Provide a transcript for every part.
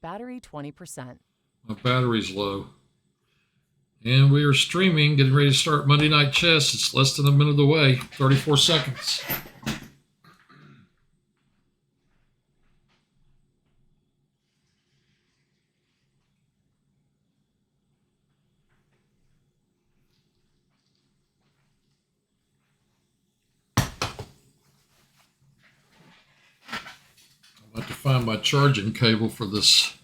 Battery 20%. My battery's low. And we are streaming, getting ready to start Monday Night Chess. It's less than a minute away, 34 seconds. I'm about to find my charging cable for this.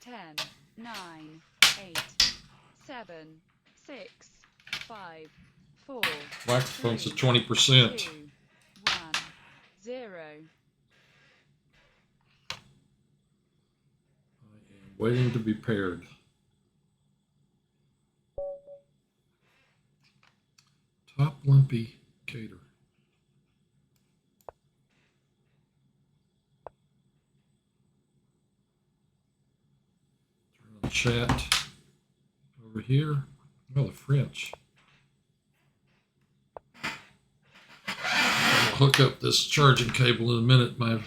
10, 9, 8, 7, 6, 5, 4. Microphone's at 20%. 2, 1, 0. I am waiting to be paired. Top Limpy Gator. Turn on chat over here. Oh, the French. I'll hook up this charging cable in a minute. My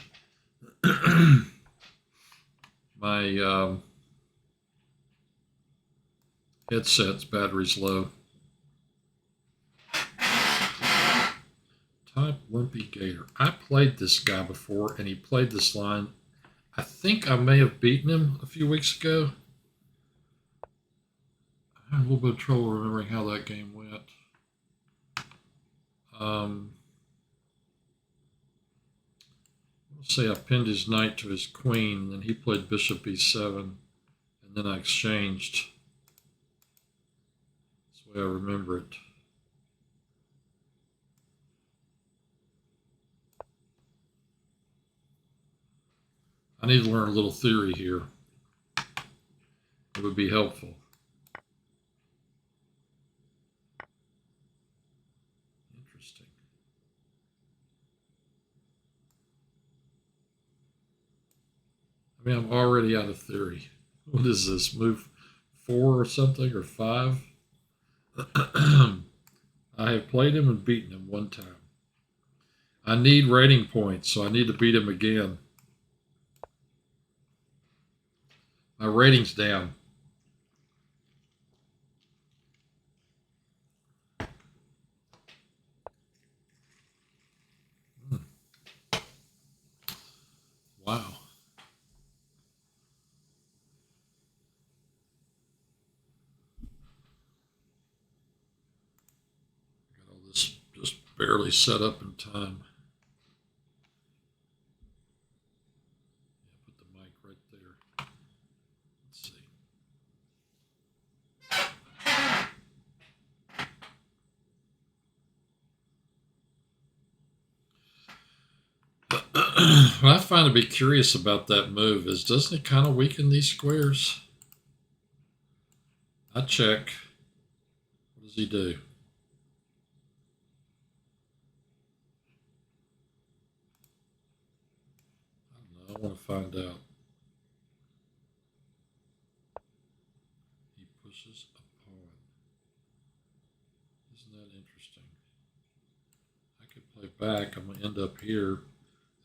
headset's battery's low. Top Limpy Gator. I played this guy before, and he played this line. I think I may have beaten him a few weeks ago. I had a little bit of trouble remembering how that game went. Let's say I pinned his knight to his queen, and then he played bishop e7, and then I exchanged. That's the way I remember it. I need to learn a little theory here. It would be helpful. Interesting. I mean, I'm already out of theory. What is this? Move 4 or something, or 5? I have played him and beaten him one time. I need rating points, so I need to beat him again. My rating's down. Wow. Got all this just barely set up in time. Put the mic right there. Let's see. What I find to be curious about that move is, doesn't it kind of weaken these squares? I check. What does he do? I don't know. I want to find out. He pushes a pawn. Isn't that interesting? I could play back. I'm going to end up here,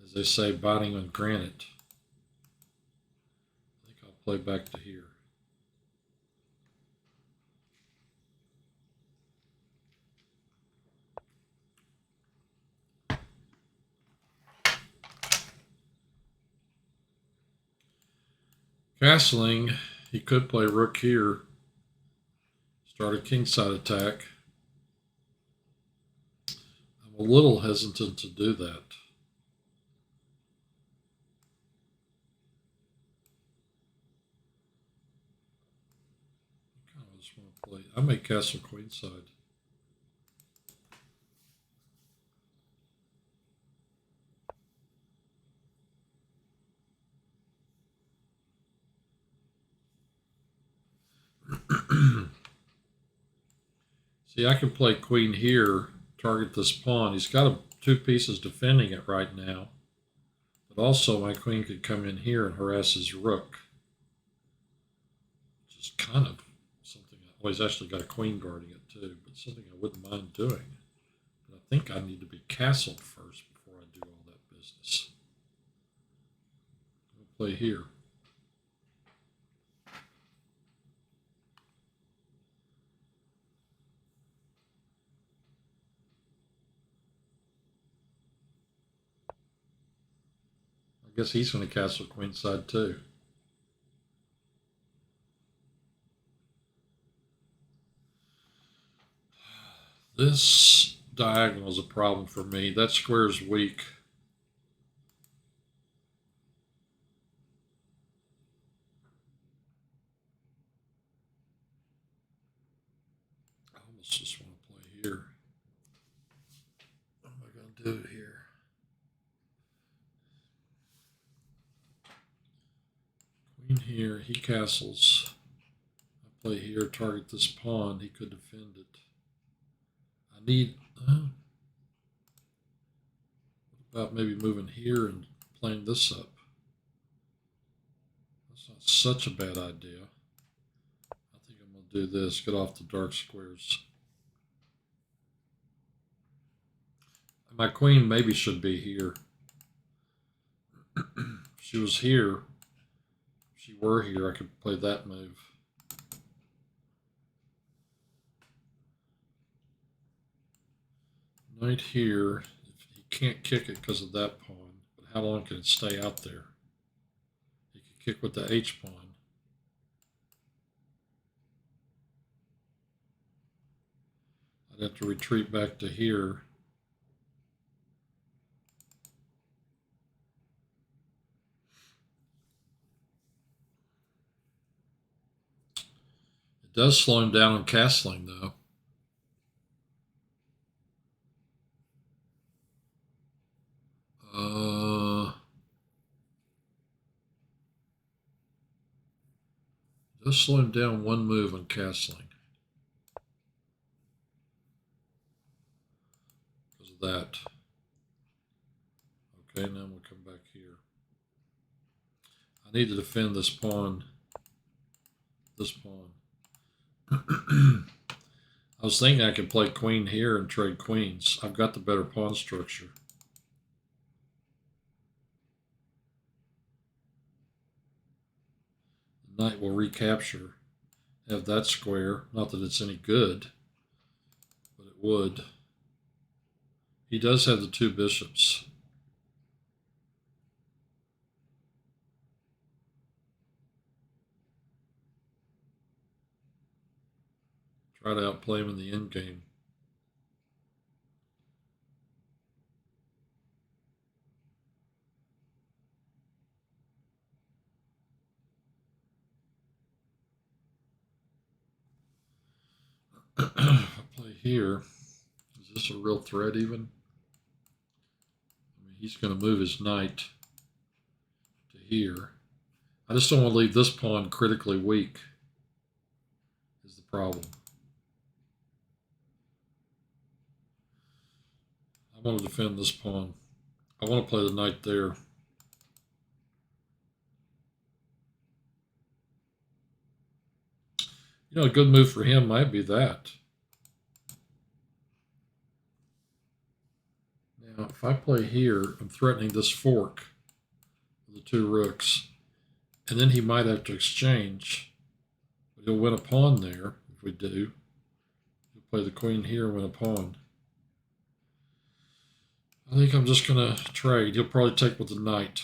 as they say, biting on granite. I think I'll play back to here. Castling, he could play rook here, start a kingside attack. I'm a little hesitant to do that. I kind of just want to play. I may castle queenside. See, I can play queen here, target this pawn. He's got 2 pieces defending it right now. But also my queen could come in here and harass his rook. Which is kind of something. Well, he's actually got a queen guarding it too, but something I wouldn't mind doing. But I think I need to be castled first before I do all that business. I'll play here. guess he's going to castle queenside too. This diagonal is a problem for me. That square is weak. I almost just want to play here. What am I going to do here? Queen here, he castles. I play here, target this pawn. He could defend it. I need. What about maybe moving here and playing this up? That's not such a bad idea. I think I'm going to do this. Get off the dark squares. My queen maybe should be here. If she was here. If she were here, I could play that move. Knight here. He can't kick it because of that pawn. But how long can it stay out there? He could kick with the H pawn. I'd have to retreat back to here. It does slow him down on castling, though. Does slow him down one move on castling. Because of that. Okay, now we'll come back here. I need to defend this pawn. This pawn. I was thinking I could play queen here and trade queens. I've got the better pawn structure. The knight will recapture. Have that square. Not that it's any good, but it would. He does have the two bishops. Try to outplay him in the end game. If I play here, is this a real threat even? I mean, he's going to move his knight to here. I just don't want to leave this pawn critically weak is the problem. I want to defend this pawn. I want to play the knight there. You know, a good move for him might be that. Now, if I play here, I'm threatening this fork with the two rooks. And then he might have to exchange. But he'll win a pawn there if we do. He'll play the queen here and win a pawn. I think I'm just going to trade. He'll probably take with the knight.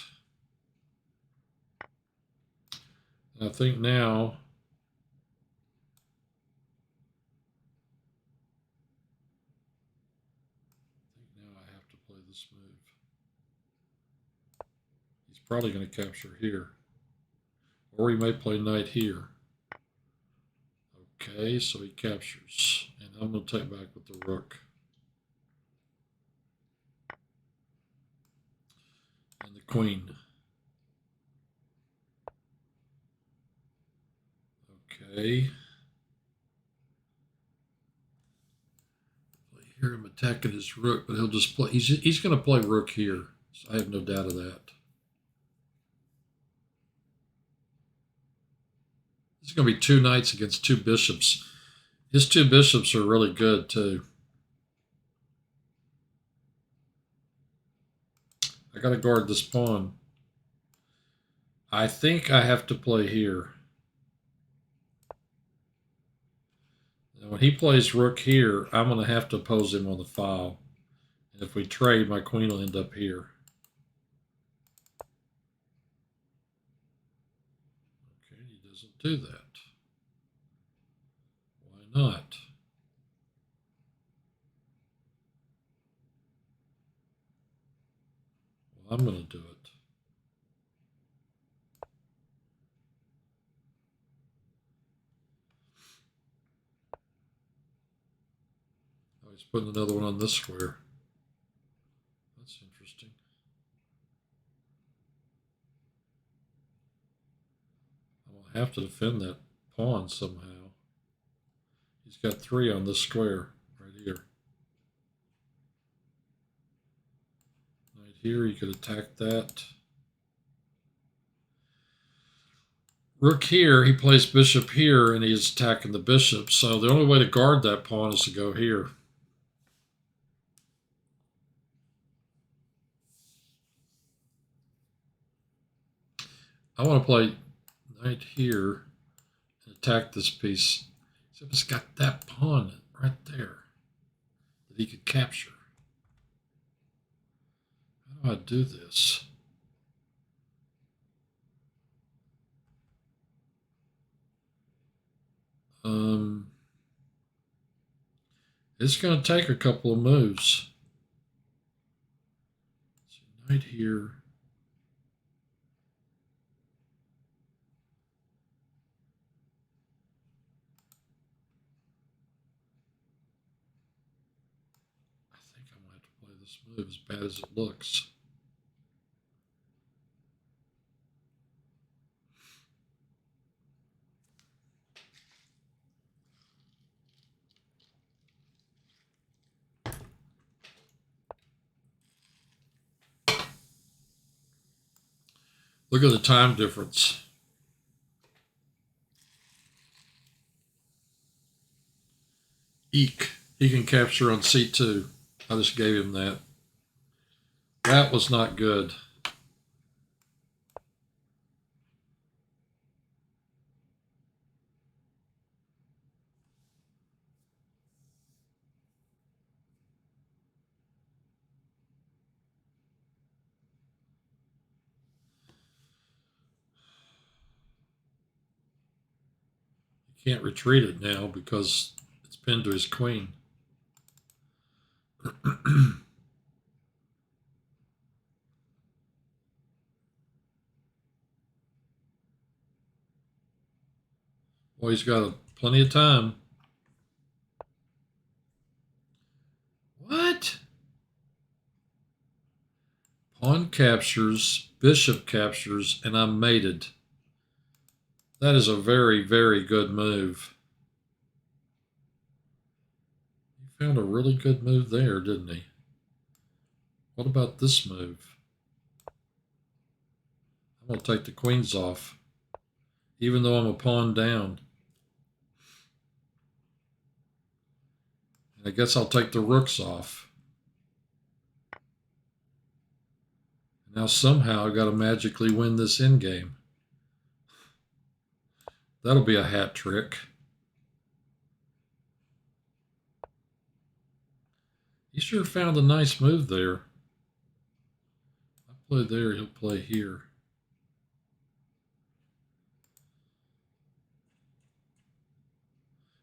And I think now... I have to play this move. He's probably going to capture here. Or he may play knight here. Okay, so he captures. And I'm going to take back with the rook. And the queen. Okay. Here I'm attacking his rook, but he'll just play. He's going to play rook here. So I have no doubt of that. This is going to be two knights against two bishops. His two bishops are really good too. I got to guard this pawn. I think I have to play here. And when he plays rook here, I'm going to have to oppose him on the file. And if we trade, my queen will end up here. He doesn't do that. Why not? Well, I'm going to do it. Oh, he's putting another one on this square. That's interesting. I'm going to have to defend that pawn somehow. He's got 3 on this square right here. Right here, he could attack that. Rook here, he plays bishop here, and he's attacking the bishop. So the only way to guard that pawn is to go here. I want to play knight here and attack this piece. Except it's got that pawn right there that he could capture. How do I do this? It's going to take a couple of moves. So knight here. I think I'm going to have to play this move as bad as it looks. Look at the time difference. Eek. He can capture on c2. I just gave him that. That was not good. He can't retreat it now because it's pinned to his queen. Well, he's got plenty of time. What? Pawn captures, bishop captures, and I'm mated. That is a very, very good move. He found a really good move there, didn't he? What about this move? I'm going to take the queens off, even though I'm a pawn down. And I guess I'll take the rooks off. And now somehow I've got to magically win this endgame. That'll be a hat trick. He sure found a nice move there. I play there, he'll play here.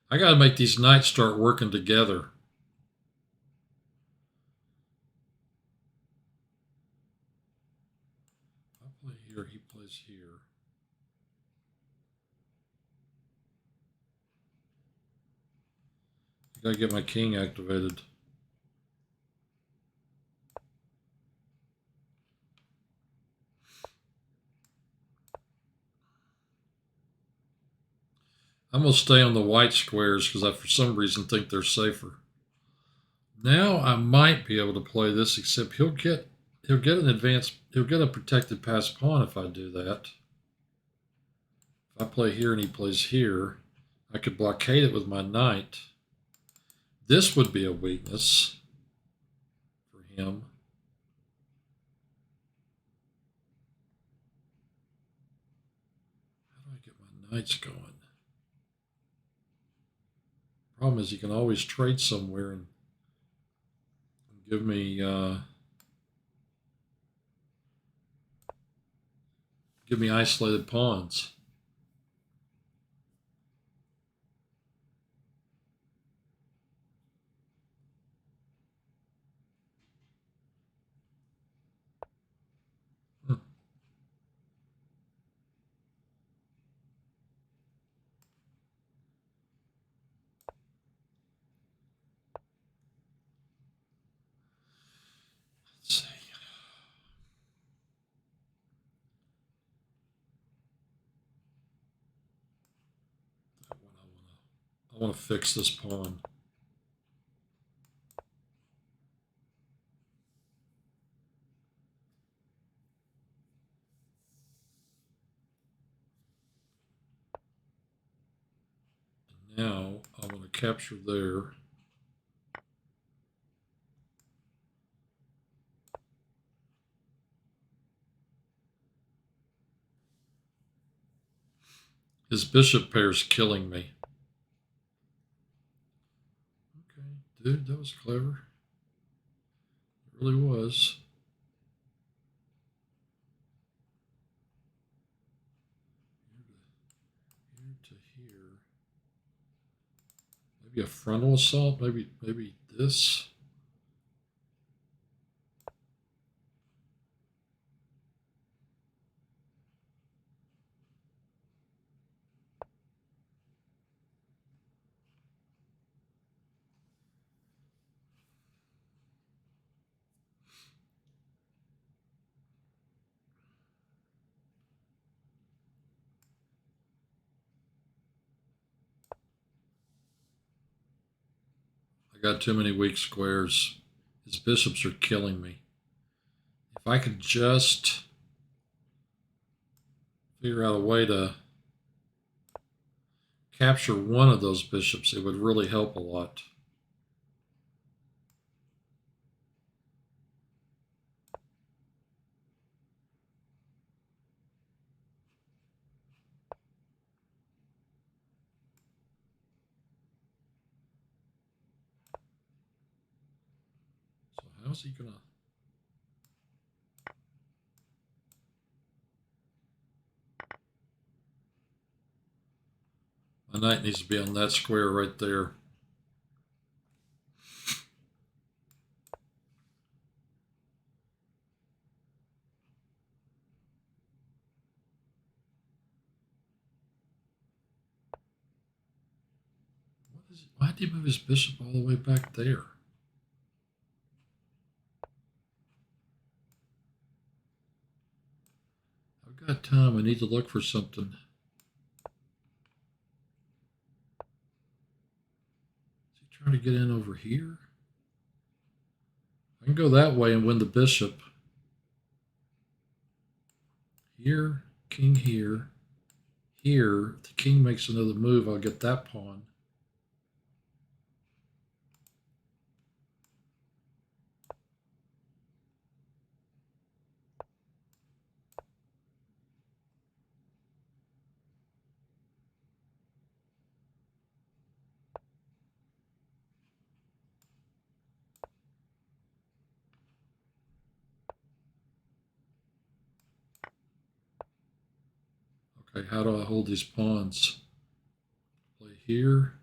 I got to make these knights start working together. I play here, he plays here. I got to get my king activated. I'm going to stay on the white squares because I, for some reason, think they're safer. Now I might be able to play this, except he'll get a protected passed pawn if I do that. If I play here and he plays here, I could blockade it with my knight. This would be a weakness for him. How do I get my knights going? Problem is, you can always trade somewhere and give me isolated pawns. I want to fix this pawn. Now I'm going to capture there. His bishop pair's killing me. Okay, dude, that was clever. It really was. Here to here. Maybe a frontal assault. Maybe this. I got too many weak squares. His bishops are killing me. If I could just figure out a way to capture one of those bishops, it would really help a lot. So how's he gonna... My knight needs to be on that square right there. Why did he move his bishop all the way back there? I've got time. I need to look for something. Is he trying to get in over here? I can go that way and win the bishop. Here, king here. Here, if the king makes another move, I'll get that pawn. Okay, how do I hold these pawns? Play here.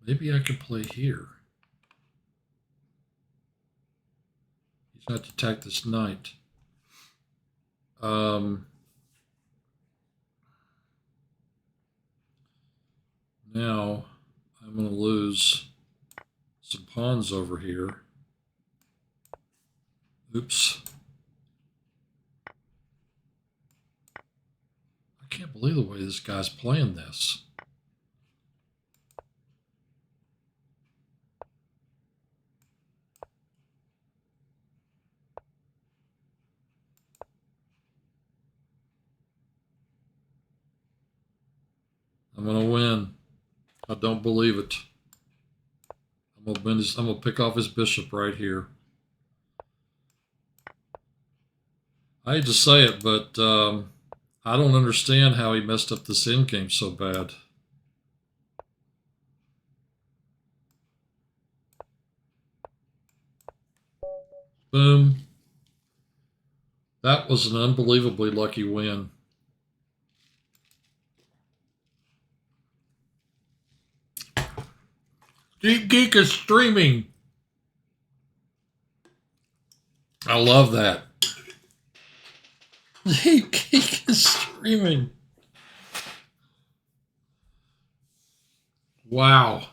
Maybe I could play here. He's not to attack this knight. Now I'm going to lose some pawns over here. Oops. I can't believe the way this guy's playing this. I'm going to win. I don't believe it. I'm gonna pick off his bishop right here. I hate to say it, but I don't understand how he messed up this endgame so bad. Boom. That was an unbelievably lucky win. Geek is streaming. I love that. Geek is streaming. Wow.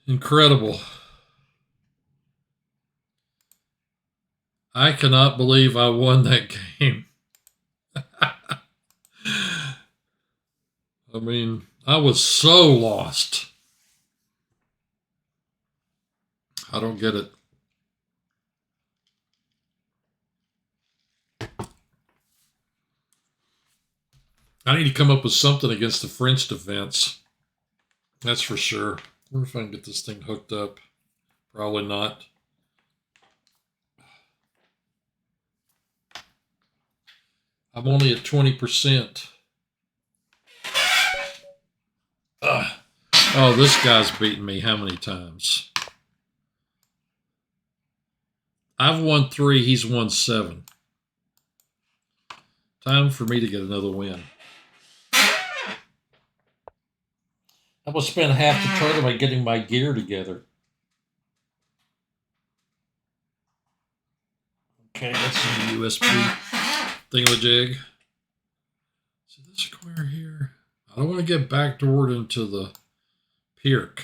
Incredible. I cannot believe I won that game. I mean, I was so lost. I don't get it. I need to come up with something against the French defense. That's for sure. I wonder if I can get this thing hooked up. Probably not. I'm only at 20%. Oh, this guy's beaten me how many times? I've won 3, he's won 7. Time for me to get another win. I will spend half the tournament getting my gear together. Okay, that's some USB thingamajig. See this square here? I don't want to get backdoored into the Pirc.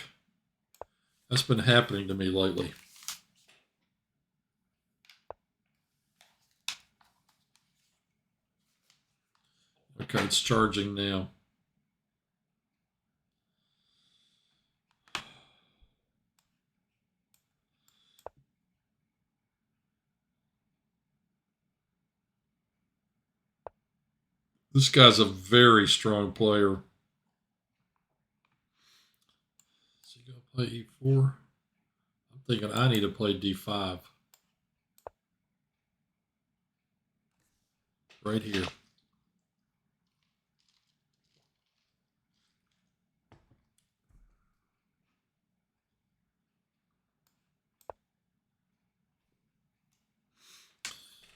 That's been happening to me lately. Okay, it's charging now. This guy's a very strong player. Is he going to play E4? I'm thinking I need to play D5. Right here.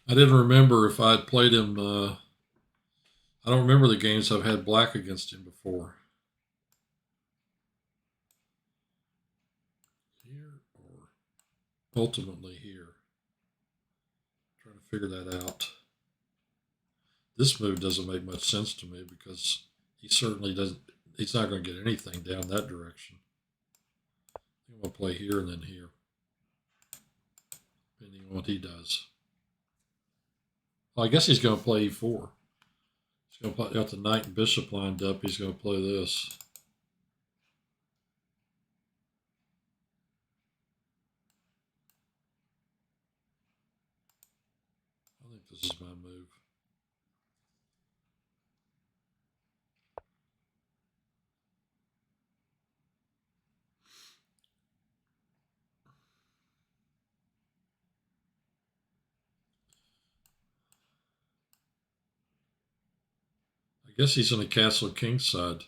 I didn't remember if I'd played him. I don't remember the games I've had black against him before. Here or ultimately here. Trying to figure that out. This move doesn't make much sense to me because he certainly doesn't. He's not going to get anything down that direction. I'm going to play here and then here, depending on what he does. Well, I guess he's going to play E4. He's going to play got the knight and bishop lined up. He's going to play this. I think this is my move. I guess he's on the castle king side.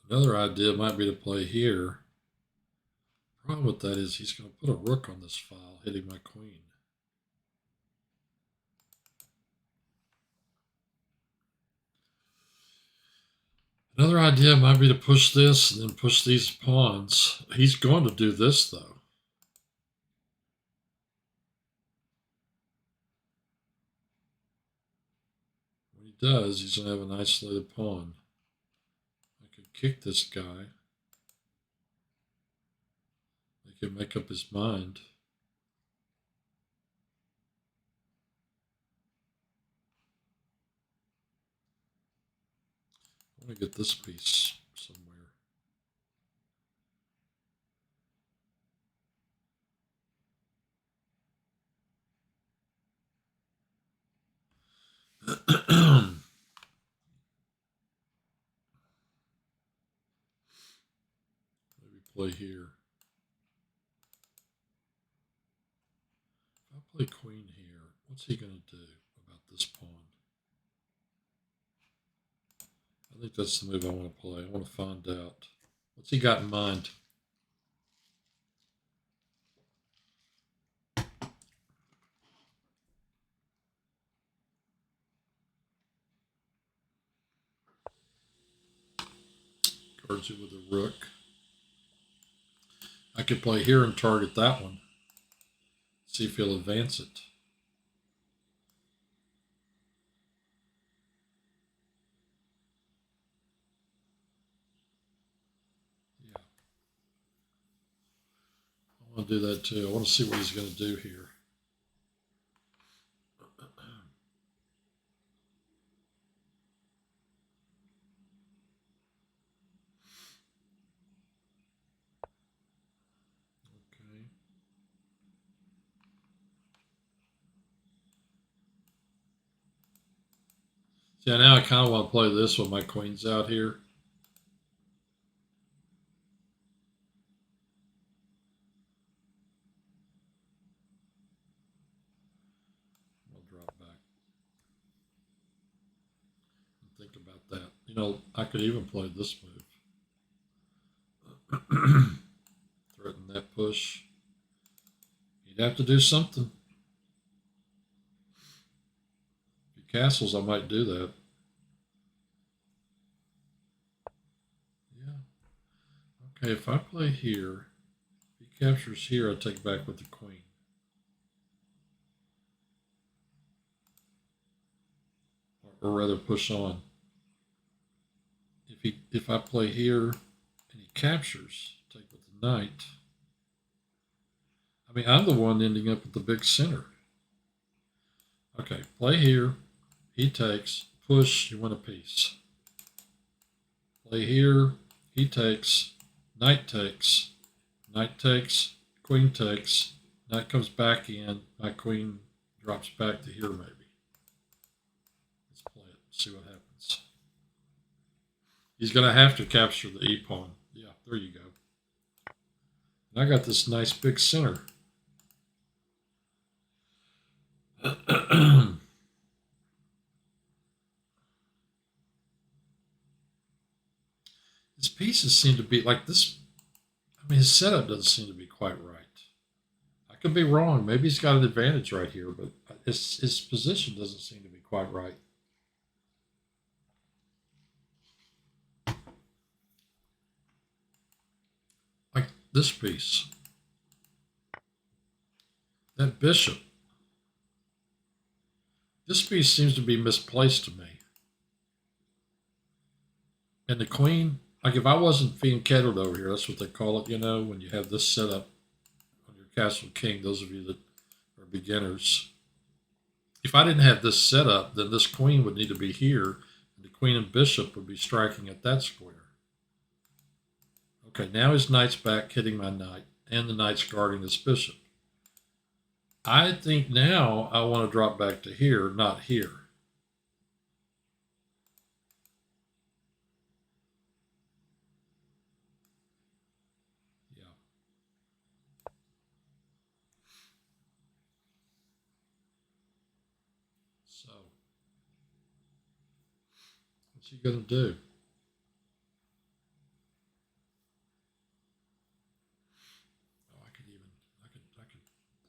Another idea might be to play here. Problem with that is he's going to put a rook on this file, hitting my queen. Another idea might be to push this and then push these pawns. He's going to do this, though. When he does, he's going to have an isolated pawn. I could kick this guy. Make him make up his mind. I want to get this piece somewhere. Maybe play here. If I play queen here, what's he going to do about this pawn? I think that's the move I want to play. I want to find out. What's he got in mind? Guards it with a rook. I could play here and target that one. See if he'll advance it. Yeah. I want to do that too. I want to see what he's going to do here. Yeah, now I kind of want to play this when my queen's out here. I'll drop back and think about that. You know, I could even play this move. Threaten that push. You'd have to do something. If he castles, I might do that. Yeah. Okay, if I play here, if he captures here, I take back with the queen. Or rather push on. If I play here and he captures, take with the knight. I mean, I'm the one ending up at the big center. Okay, play here. He takes. Push, you win a piece. Play here. He takes. Knight takes. Knight takes. Queen takes. Knight comes back in. My queen drops back to here, maybe. Let's play it. See what happens. He's going to have to capture the e-pawn. Yeah, there you go. And I got this nice big center. His pieces seem to be like this. I mean, his setup doesn't seem to be quite right. I could be wrong. Maybe he's got an advantage right here, but his position doesn't seem to be quite right. Like this piece. That bishop. This piece seems to be misplaced to me. And the queen, like if I wasn't being kettled over here, that's what they call it, you know, when you have this set up on your castle king, those of you that are beginners. If I didn't have this set up, then this queen would need to be here, and the queen and bishop would be striking at that square. Okay, now his knight's back hitting my knight, and the knight's guarding this bishop. I think now I want to drop back to here, not here. Yeah. So, what's he going to do? Oh, I could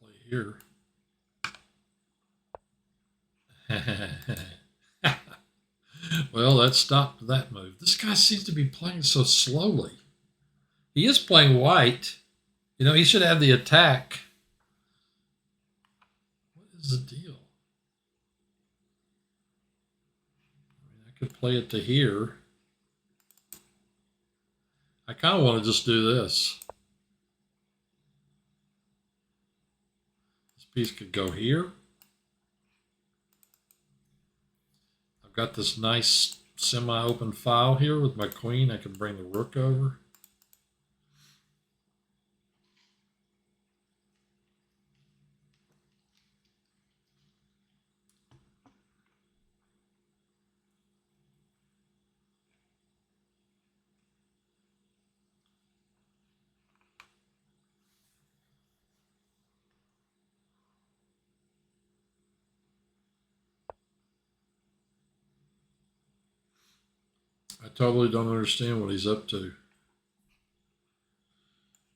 play here. Well, that stopped that move. This guy seems to be playing so slowly. He is playing white. You know, he should have the attack. What is the deal? I mean, I could play it to here. I kind of want to just do this. This piece could go here. I've got this nice semi-open file here with my queen. I can bring the rook over. I totally don't understand what he's up to.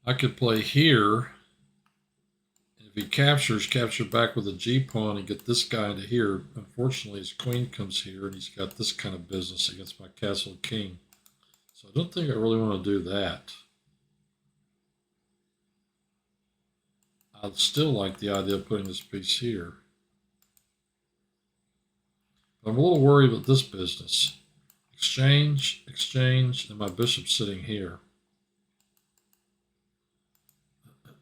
I could play here. And if he captures, capture back with a G-pawn and get this guy into here. Unfortunately, his queen comes here and he's got this kind of business against my castle king. So I don't think I really want to do that. I'd still like the idea of putting this piece here. But I'm a little worried about this business. Exchange, exchange, and my bishop's sitting here.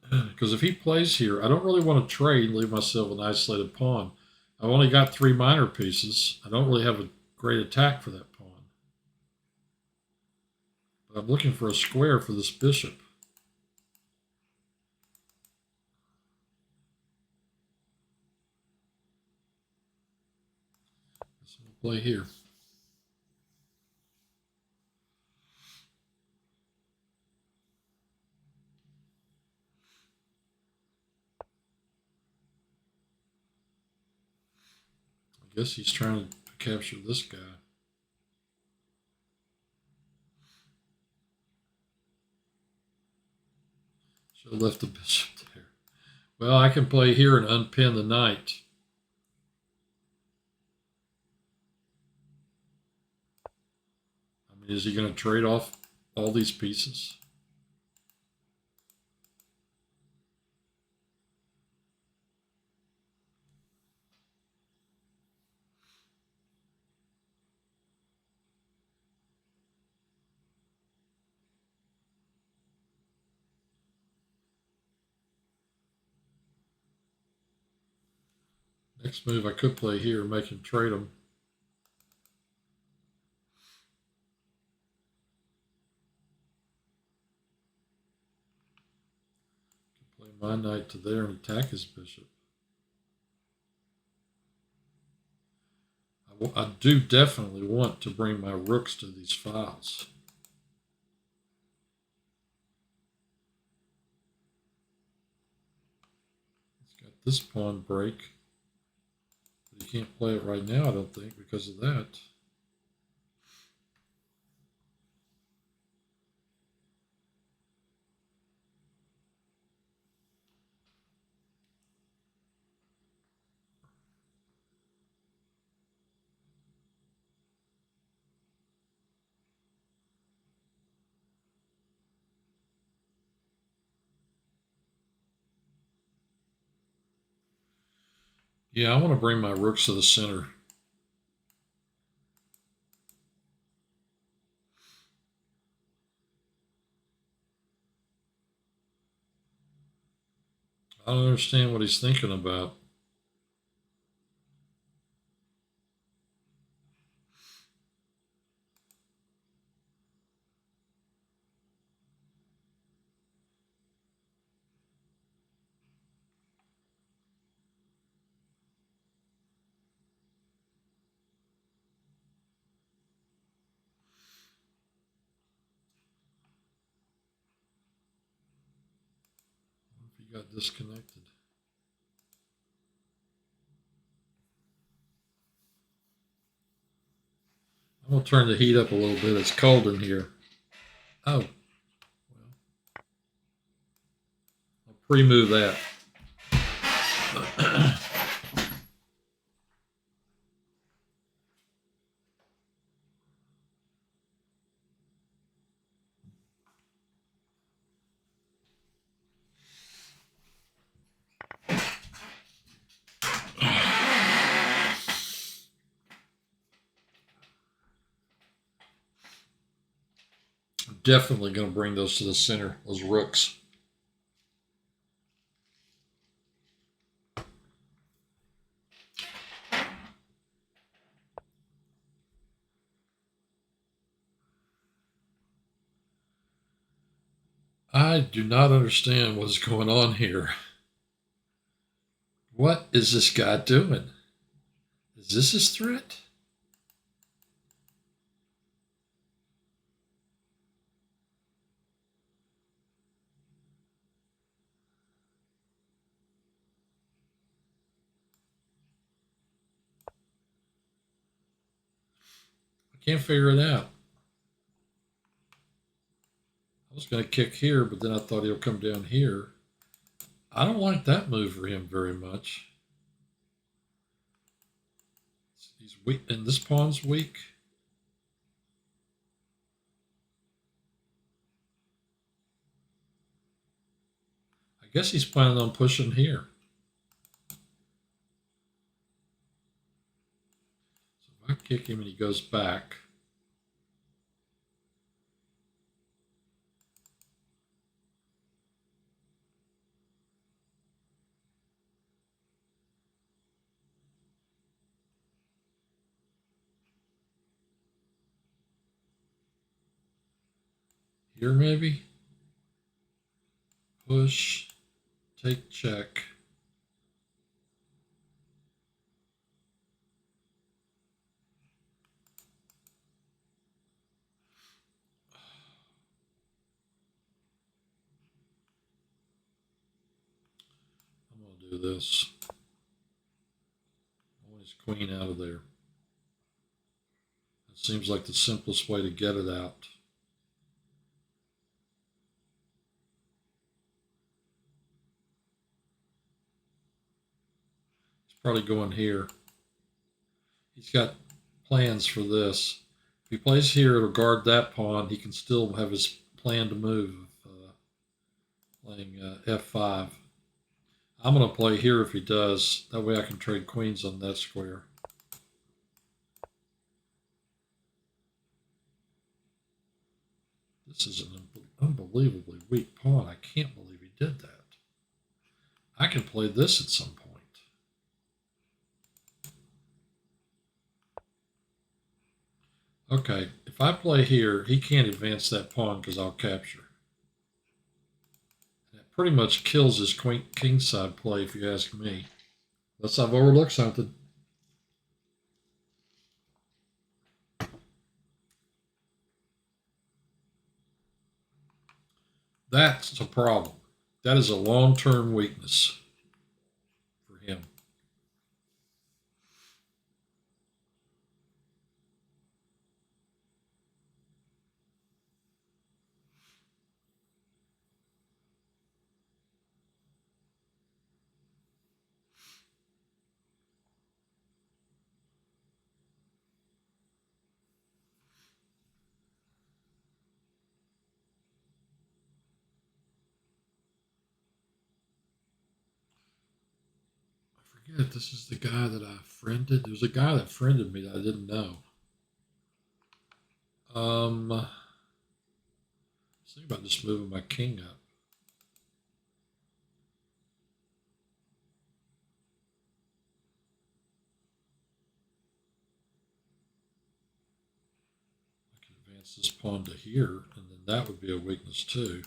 Because if he plays here, I don't really want to trade and leave myself an isolated pawn. I've only got 3 minor pieces. I don't really have a great attack for that pawn. But I'm looking for a square for this bishop. So we'll play here. guess he's trying to capture this guy. Should have left the bishop there. Well, I can play here and unpin the knight. I mean, is he going to trade off all these pieces? Next move I could play here, make him trade them. Play my knight to there and attack his bishop. I do definitely want to bring my rooks to these files. It's got this pawn break. But you can't play it right now, I don't think, because of that. Yeah, I want to bring my rooks to the center. I don't understand what he's thinking about. What if he got disconnected? I'm going to turn the heat up a little bit. It's cold in here. Oh, well, I'll pre-move that. I'm definitely going to bring those to the center, those rooks. I do not understand what's going on here. What is this guy doing? Is this his threat? I can't figure it out. I was going to kick here, but then I thought he'll come down here. I don't like that move for him very much. He's weak, and this pawn's weak. I guess he's planning on pushing here. So if I kick him and he goes back, here maybe, push, take check. I'm going to do this. When he's his queen out of there. It seems like the simplest way to get it out. He's probably going here. He's got plans for this. If he plays here, it'll guard that pawn. He can still have his plan to move, playing f5. I'm going to play here if he does. That way I can trade queens on that square. This is an unbelievably weak pawn. I can't believe he did that. I can play this at some point. Okay, if I play here, he can't advance that pawn because I'll capture. That pretty much kills his queen kingside play, if you ask me. Unless I've overlooked something. That's a problem. That is a long-term weakness for him. Forget, this is the guy that I friended. There was a guy that friended me that I didn't know. Think about just moving my king up. I can advance this pawn to here, and then that would be a weakness too.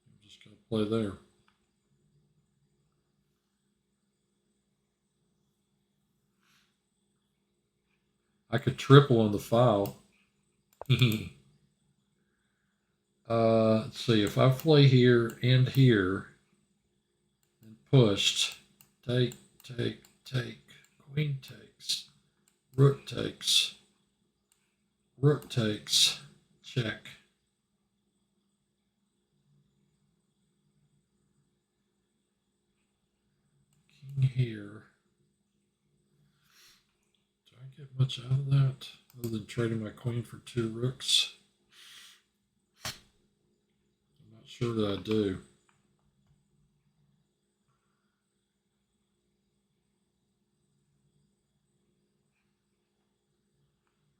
I'm just going to play there. I could triple on the file. Let's see, if I play here and here, and pushed, take, queen takes, rook takes, check. King here. Get much out of that other than trading my queen for 2 rooks? I'm not sure that I do.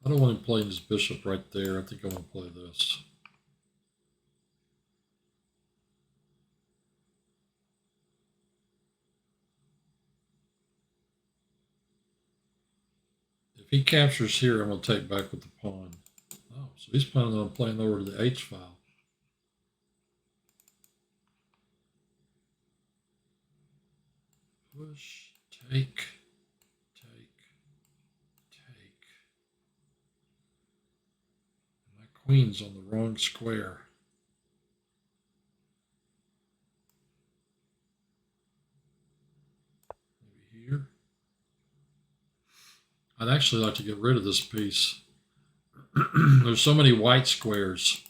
I don't want him playing his bishop right there. I think I want to play this. If he captures here, I'm going to take back with the pawn. Oh, so he's planning on playing over to the H file. Push, take. My queen's on the wrong square. Maybe here. I'd actually like to get rid of this piece. There's so many white squares.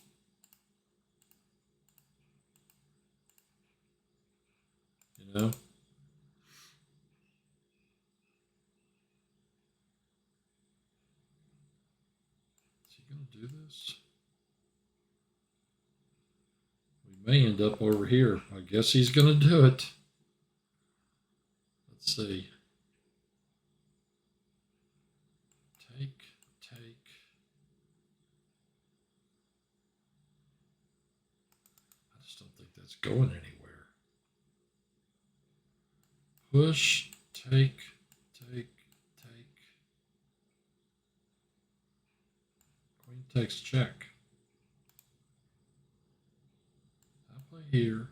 You know? Is he going to do this? We may end up over here. I guess he's going to do it. Let's see. Take. I just don't think that's going anywhere. Push, take. Queen takes check. I play here.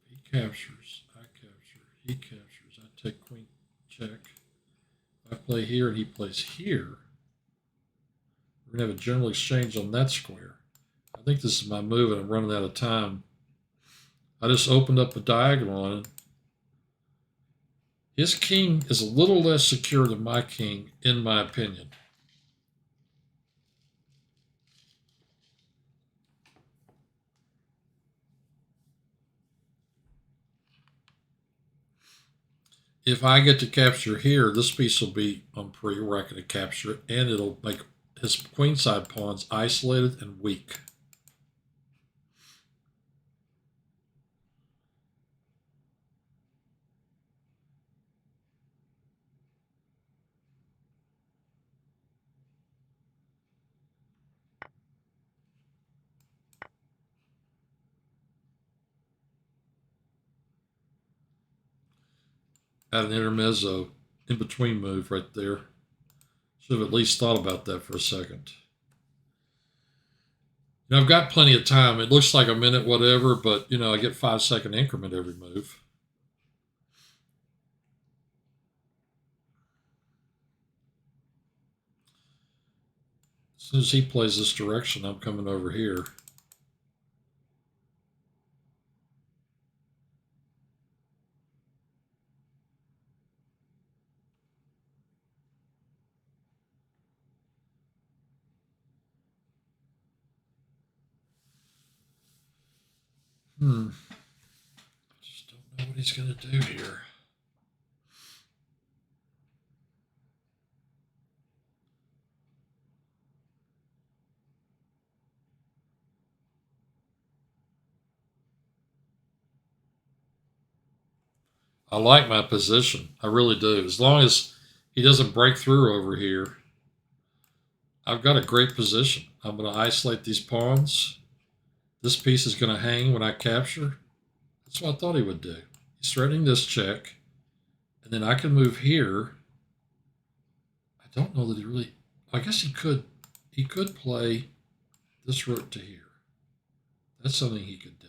He captures. I capture. He captures. I take queen check. If I play here and he plays here, we're going to have a general exchange on that square. I think this is my move and I'm running out of time. I just opened up a diagonal on it. His king is a little less secure than my king, in my opinion. If I get to capture here, this piece will be on pre where I can capture it, and it'll make his queenside pawns isolated and weak. Had an intermezzo in between move right there. Should have at least thought about that for a second. You know, I've got plenty of time. It looks like a minute, whatever, but you know, I get 5-second increment every move. As soon as he plays this direction, I'm coming over here. I just don't know what he's going to do here. I like my position. I really do. As long as he doesn't break through over here, I've got a great position. I'm going to isolate these pawns. This piece is going to hang when I capture. That's what I thought he would do. He's threatening this check. And then I can move here. I don't know that he really... I guess he could play this rook to here. That's something he could do.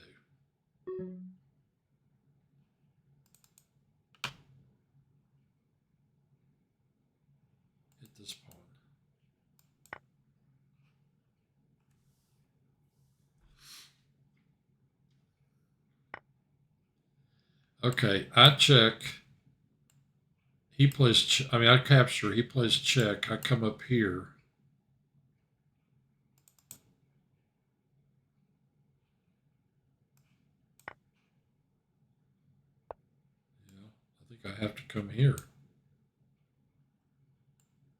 Hit this pawn. Okay, I check. He plays, I capture. He plays check. I come up here. Yeah, I think I have to come here.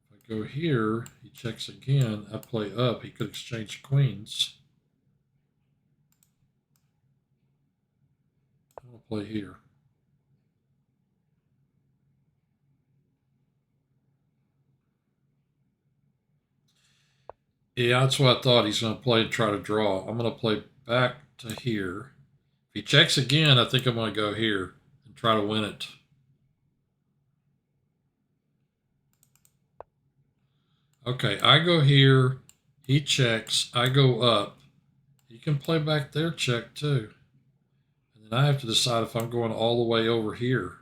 If I go here, he checks again. I play up. He could exchange queens. I'm going to play here. Yeah, that's what I thought. He's going to play and try to draw. I'm going to play back to here. If he checks again, I think I'm going to go here and try to win it. Okay, I go here. He checks. I go up. He can play back there, check too. And then I have to decide if I'm going all the way over here.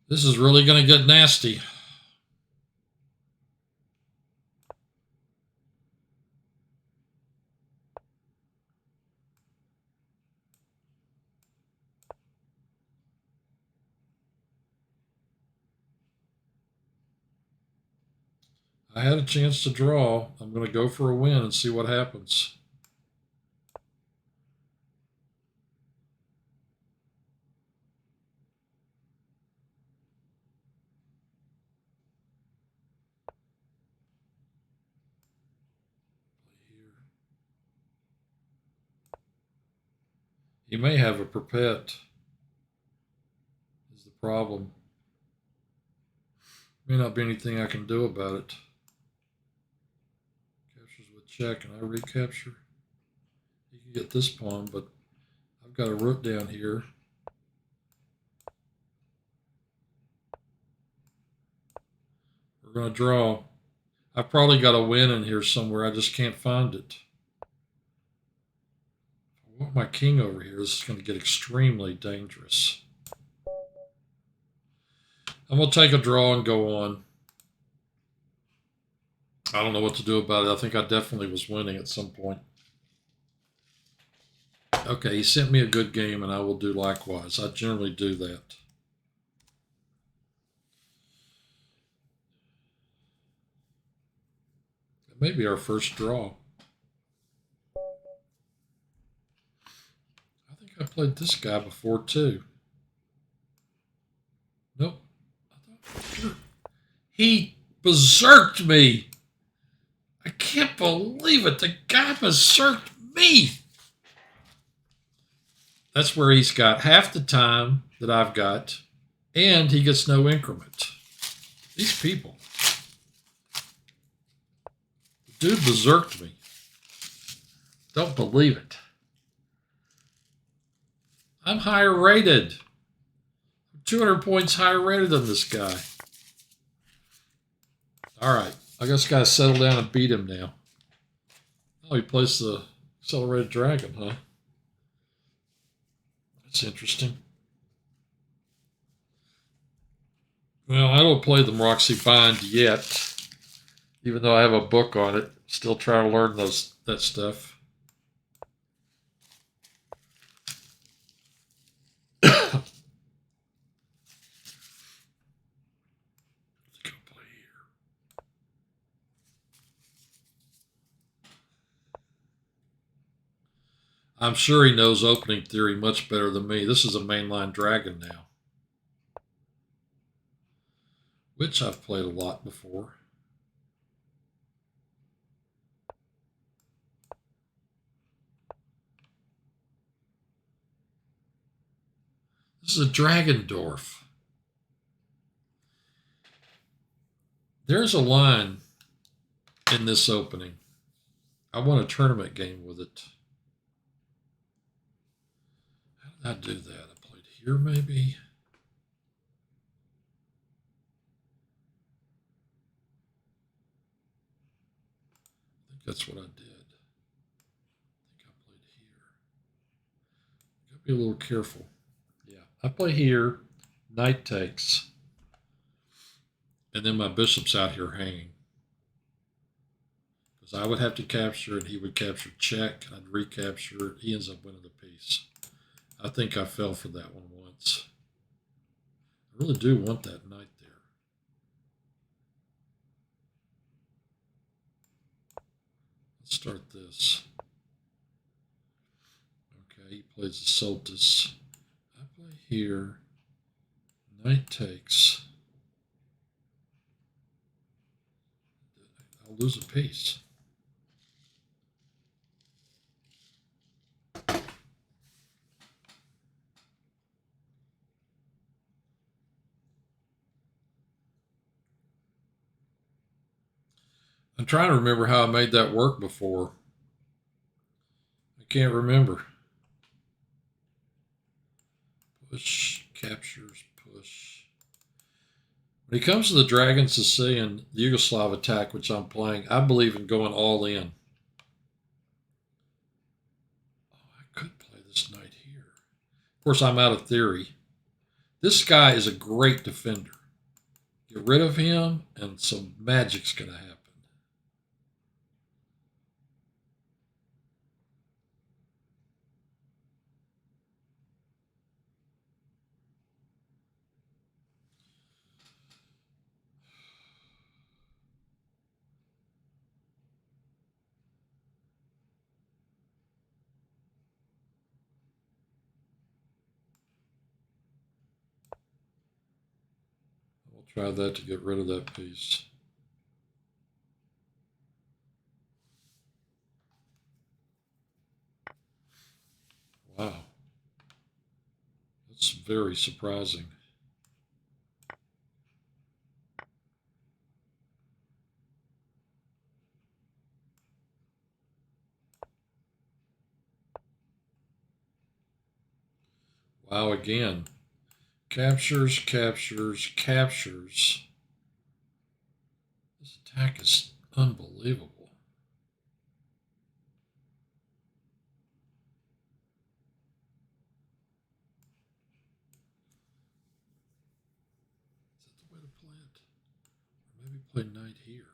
This is really going to get nasty. I had a chance to draw. I'm going to go for a win and see what happens. He may have a perpet, is the problem. May not be anything I can do about it. Captures with check and I recapture. He can get this pawn, but I've got a rook down here. We're going to draw. I've probably got a win in here somewhere. I just can't find it. I want my king over here. This is going to get extremely dangerous. I'm going to take a draw and go on. I don't know what to do about it. I think I definitely was winning at some point. Okay, he sent me a good game, and I will do likewise. I generally do that. It may be our first draw. I think I played this guy before, too. Nope. He berserked me. I can't believe it. The guy berserked me. That's where he's got half the time that I've got, and he gets no increment. These people. The dude berserked me. Don't believe it. I'm higher rated. 200 points higher rated than this guy. All right. I just got to settle down and beat him now. Oh, he plays the Accelerated Dragon, huh? That's interesting. Well, I don't play the Moxie Bind yet, even though I have a book on it. Still trying to learn that stuff. Let's go play here. I'm sure he knows opening theory much better than me. This is a mainline dragon now, which I've played a lot before. This is a Dragendorf. There's a line in this opening. I won a tournament game with it. How did I do that? I played here, maybe? I think that's what I did. I think I played here. Gotta be a little careful. Yeah, I play here. Knight takes. And then my bishop's out here hanging. Because I would have to capture it. He would capture check. I'd recapture it. He ends up winning the piece. I think I fell for that one once. I really do want that knight there. Let's start this. Okay, he plays the Sultus. I play here. Knight takes. I'll lose a piece. I'm trying to remember how I made that work before. I can't remember. Push, captures, push. When it comes to the Dragon Sicilian, the Yugoslav attack, which I'm playing, I believe in going all in. Oh, I could play this knight here. Of course, I'm out of theory. This guy is a great defender. Get rid of him, and some magic's going to happen. We'll try that to get rid of that piece. Wow. That's very surprising. Wow, again. Captures, captures, captures. This attack is unbelievable. Is that the way to play it? Or maybe play knight here.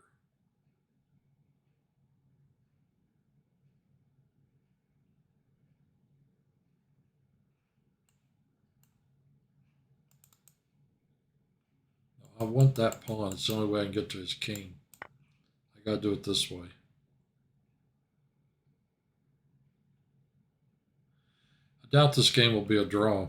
want that pawn. It's the only way I can get to his king. I gotta do it this way. I doubt this game will be a draw.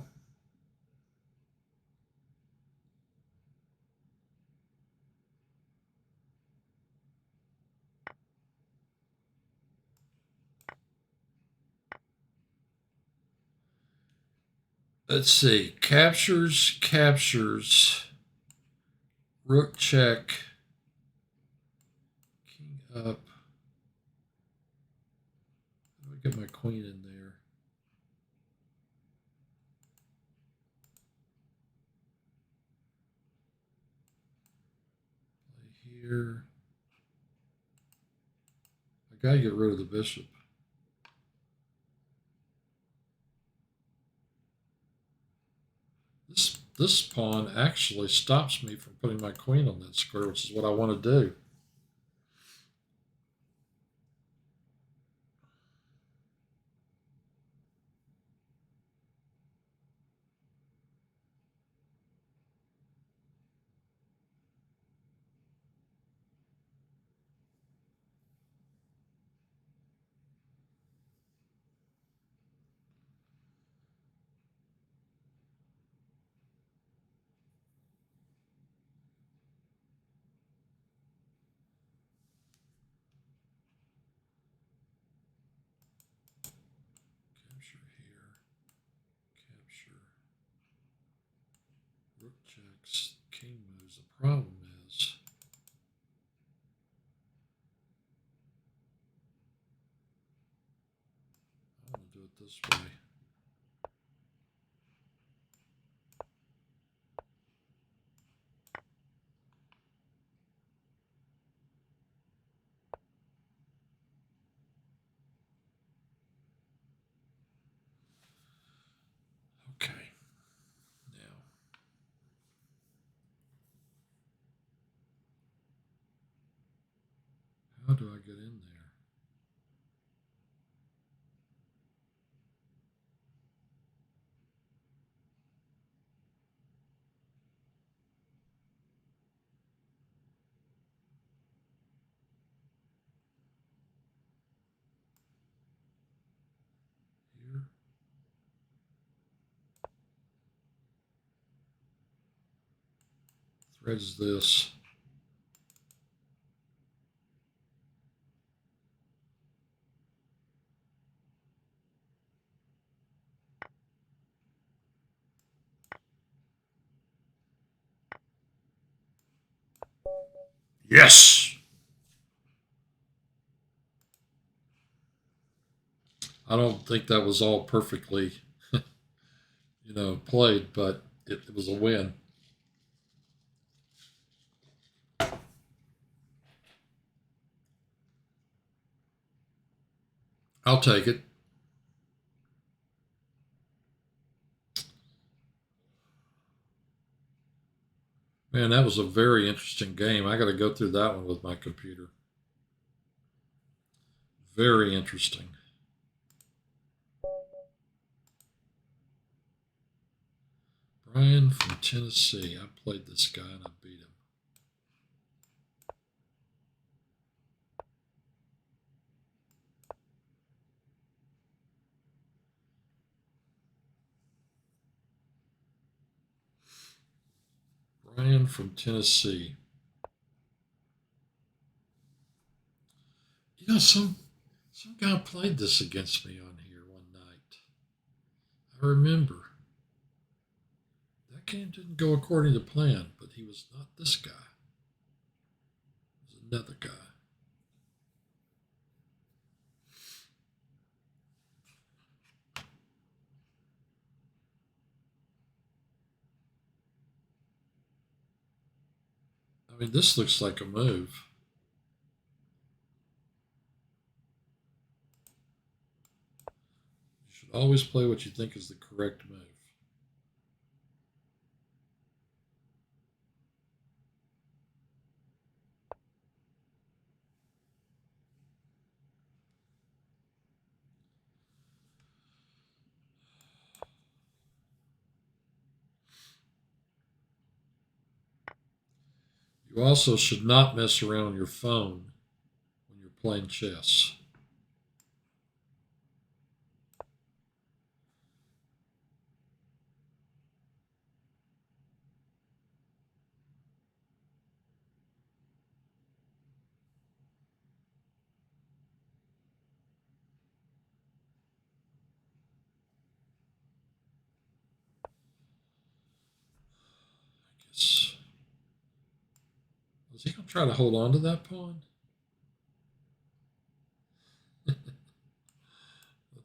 Let's see. Captures, captures. Rook check. King up. Let me get my queen in there. Play here. I gotta get rid of the bishop. This pawn actually stops me from putting my queen on that square, which is what I want to do. Capture here. Capture. Rook checks. King moves. The problem is I want to do it this way. Okay. Now, how do I get in there? Here. Threads this. Yes! I don't think that was all perfectly, played, but it was a win. I'll take it. Man, that was a very interesting game. I got to go through that one with my computer. Very interesting. Brian from Tennessee. I played this guy and I beat him. Brian from Tennessee. Some guy played this against me on here one night. I remember. That game didn't go according to plan, but he was not this guy. It was another guy. I mean, this looks like a move. You should always play what you think is the correct move. You also should not mess around on your phone when you're playing chess. I guess. Is he going to try to hold on to that pawn? Let's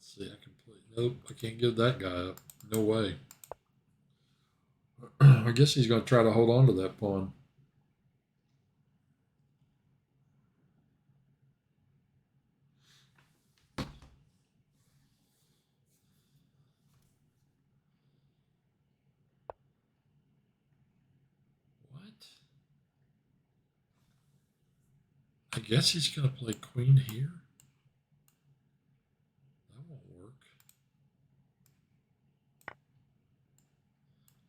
see. I can play. Nope, I can't give that guy up. No way. I guess he's going to try to hold on to that pawn. What? I guess he's going to play queen here. That won't work.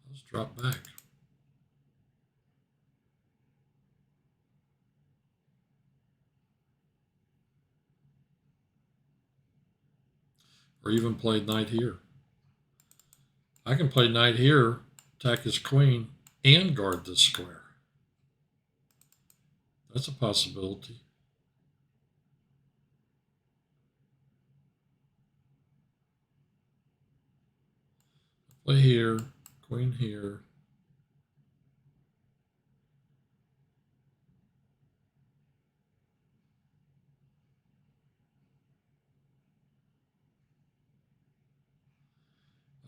Let's drop back. Or even play knight here. I can play knight here, attack his queen, and guard this square. That's a possibility. Play here, queen here.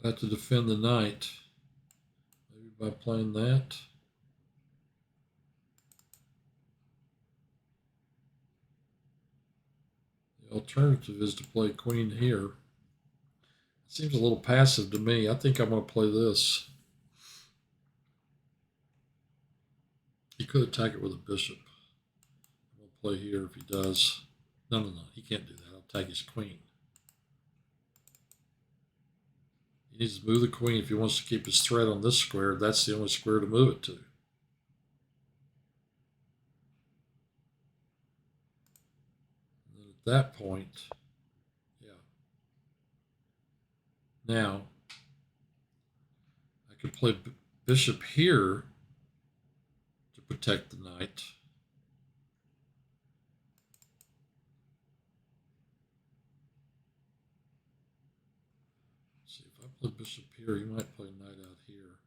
I have to defend the knight. Maybe by playing that. The alternative is to play queen here. It seems a little passive to me. I think I'm going to play this. He could attack it with a bishop. I'm going to play here if he does. No. He can't do that. I'll attack his queen. He needs to move the queen if he wants to keep his threat on this square. That's the only square to move it to. And then at that point, yeah. Now, I could play bishop here to protect the knight. See, if I play bishop here, he might play knight out here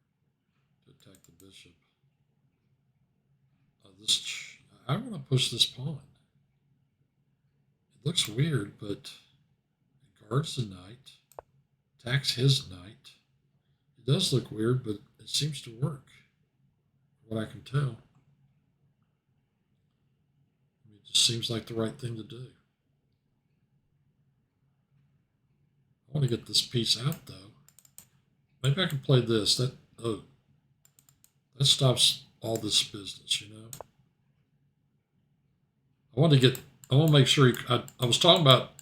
to attack the bishop. I want to push this pawn. It looks weird, but it guards the knight, attacks his knight. It does look weird, but it seems to work, from what I can tell. It just seems like the right thing to do. I want to get this piece out, though. Maybe I can play this. That stops all this business, you know. I want to make sure I was talking about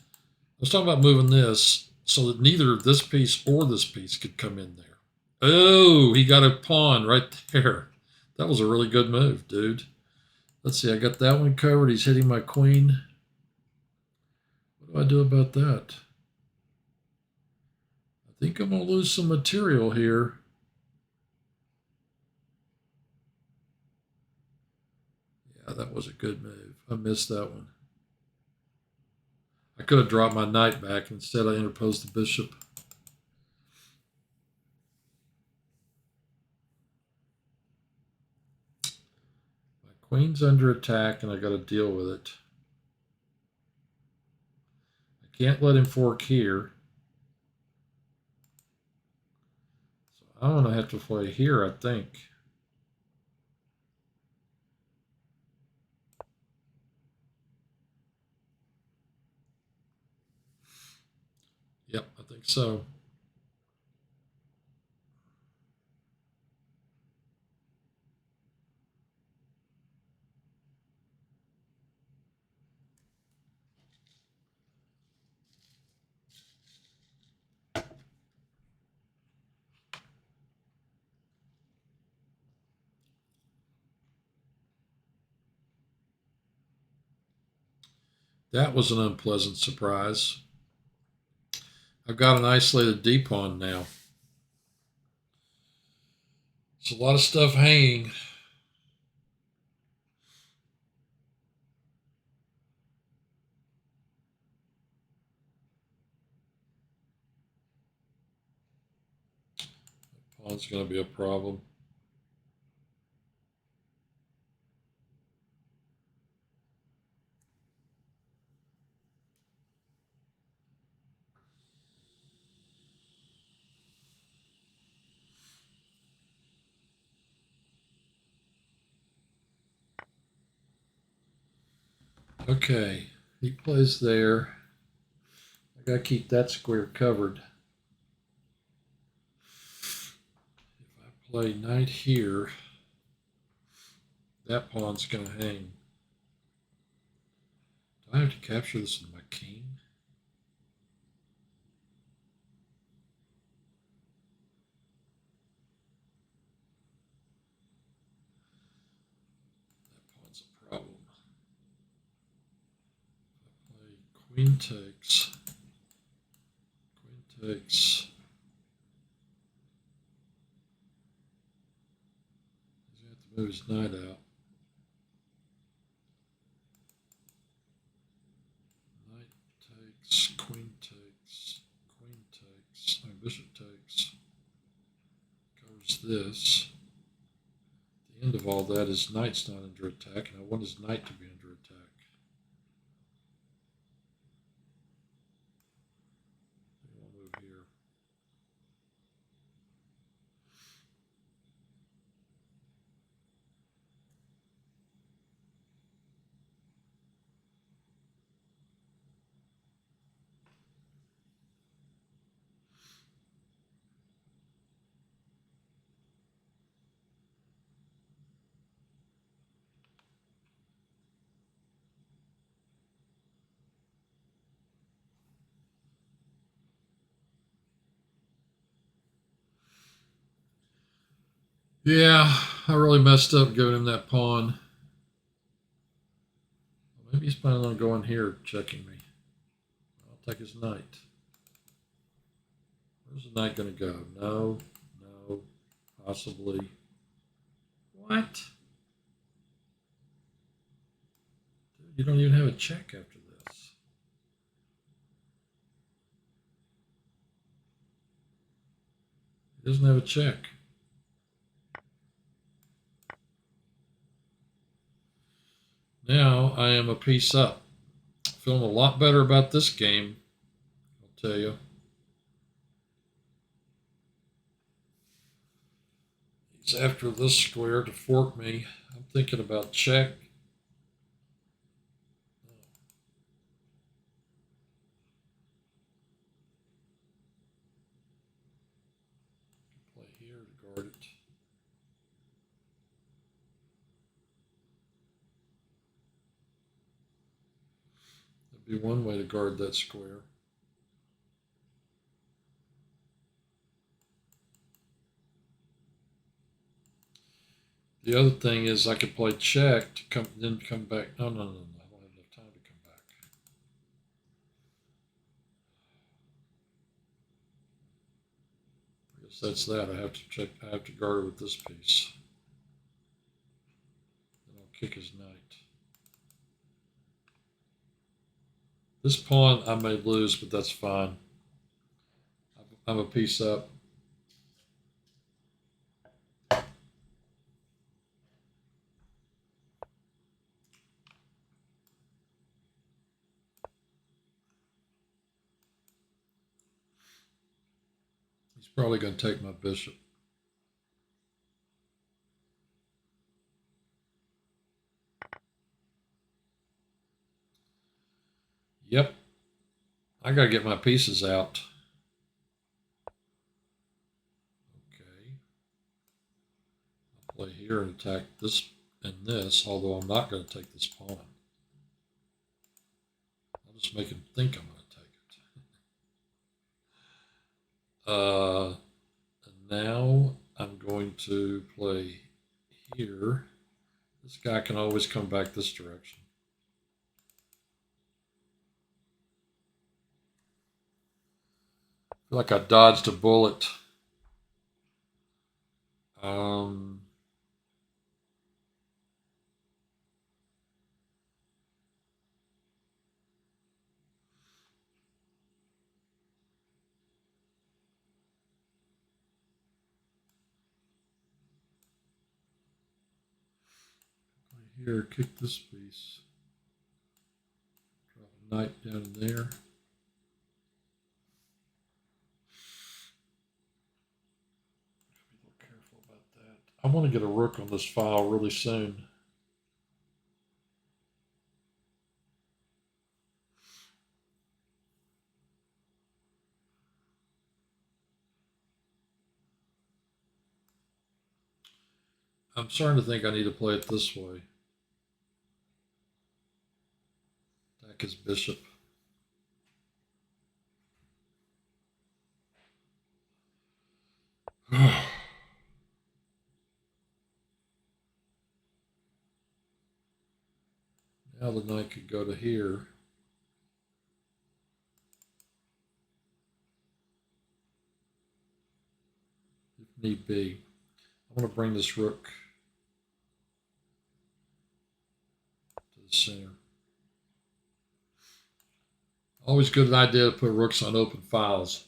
moving this so that neither this piece or this piece could come in there. Oh, he got a pawn right there. That was a really good move, dude. Let's see, I got that one covered. He's hitting my queen. What do I do about that? I think I'm going to lose some material here. Yeah, that was a good move. I missed that one. I could have dropped my knight back. Instead, I interposed the bishop. My queen's under attack, and I got to deal with it. I can't let him fork here. So I'm going to have to play here, I think. Yep, I think so. That was an unpleasant surprise. I've got an isolated D pawn now. It's a lot of stuff hanging. Pawn's going to be a problem. Okay, he plays there. I gotta keep that square covered. If I play knight here, that pawn's gonna hang. Do I have to capture this with my king? That pawn's a problem. If I play queen takes, queen takes. He's gonna have to move his knight out. Knight takes, queen takes, queen takes, no, bishop takes. Covers this. The end of all that is knight's not under attack, and I want his knight to be under attack. I'll move here. Yeah, I really messed up giving him that pawn. Maybe he's planning on going here, checking me. I'll take his knight. Where's the knight going to go? No, no, possibly. What? Dude, you don't even have a check after this. He doesn't have a check. Now I am a piece up. Feeling a lot better about this game, I'll tell you. He's after this square to fork me. I'm thinking about check. Play here to guard it. That'd be one way to guard that square. The other thing is I could play check to then come back. No, no, no, no. I don't have enough time to come back. I guess that's that. I have to check. I have to guard with this piece. Then I'll kick his knight. This pawn I may lose, but that's fine. I'm a piece up. He's probably going to take my bishop. Yep. I got to get my pieces out. Okay. I'll play here and attack this and this, although I'm not going to take this pawn. I'll just make him think I'm going to take it. And now I'm going to play here. This guy can always come back this direction. feel like I dodged a bullet. Um, Here, kick this piece. Drop a knight down in there. Be a little careful about that. I want to get a rook on this file really soon. I'm starting to think I need to play it this way. Attack his bishop. Now the knight could go to here. If need be. I want to bring this rook to the center. Always good idea to put rooks on open files.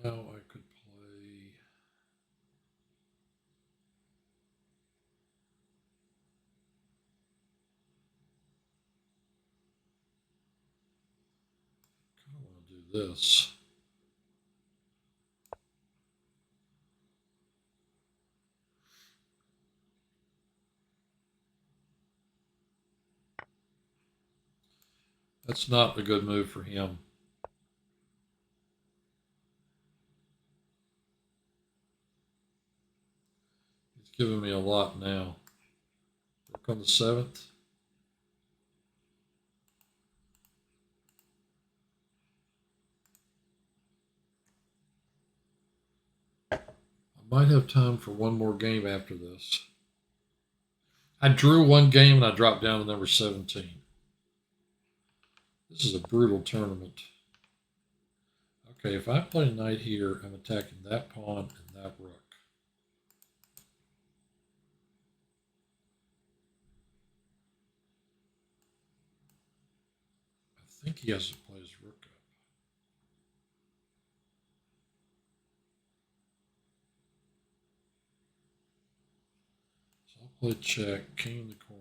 Now I could play. I want to do this. That's not a good move for him. He's giving me a lot now. Rook on the 7th. I might have time for one more game after this. I drew one game and I dropped down to number 17. This is a brutal tournament. Okay, if I play knight here, I'm attacking that pawn and that rook. I think he has to play his rook up. So I'll play check, king in the corner.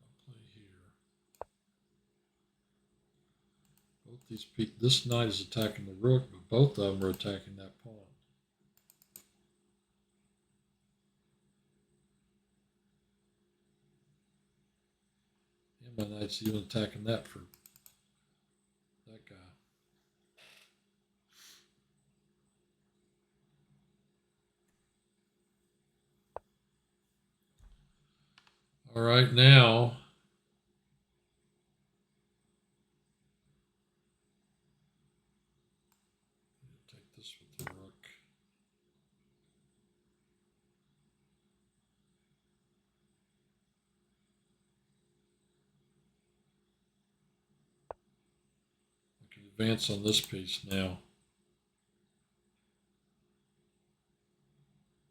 I'll play here. Both these this knight is attacking the rook, but both of them are attacking that pawn. And my knight's even attacking that for that guy. All right, now take this with the rook. I can advance on this piece now.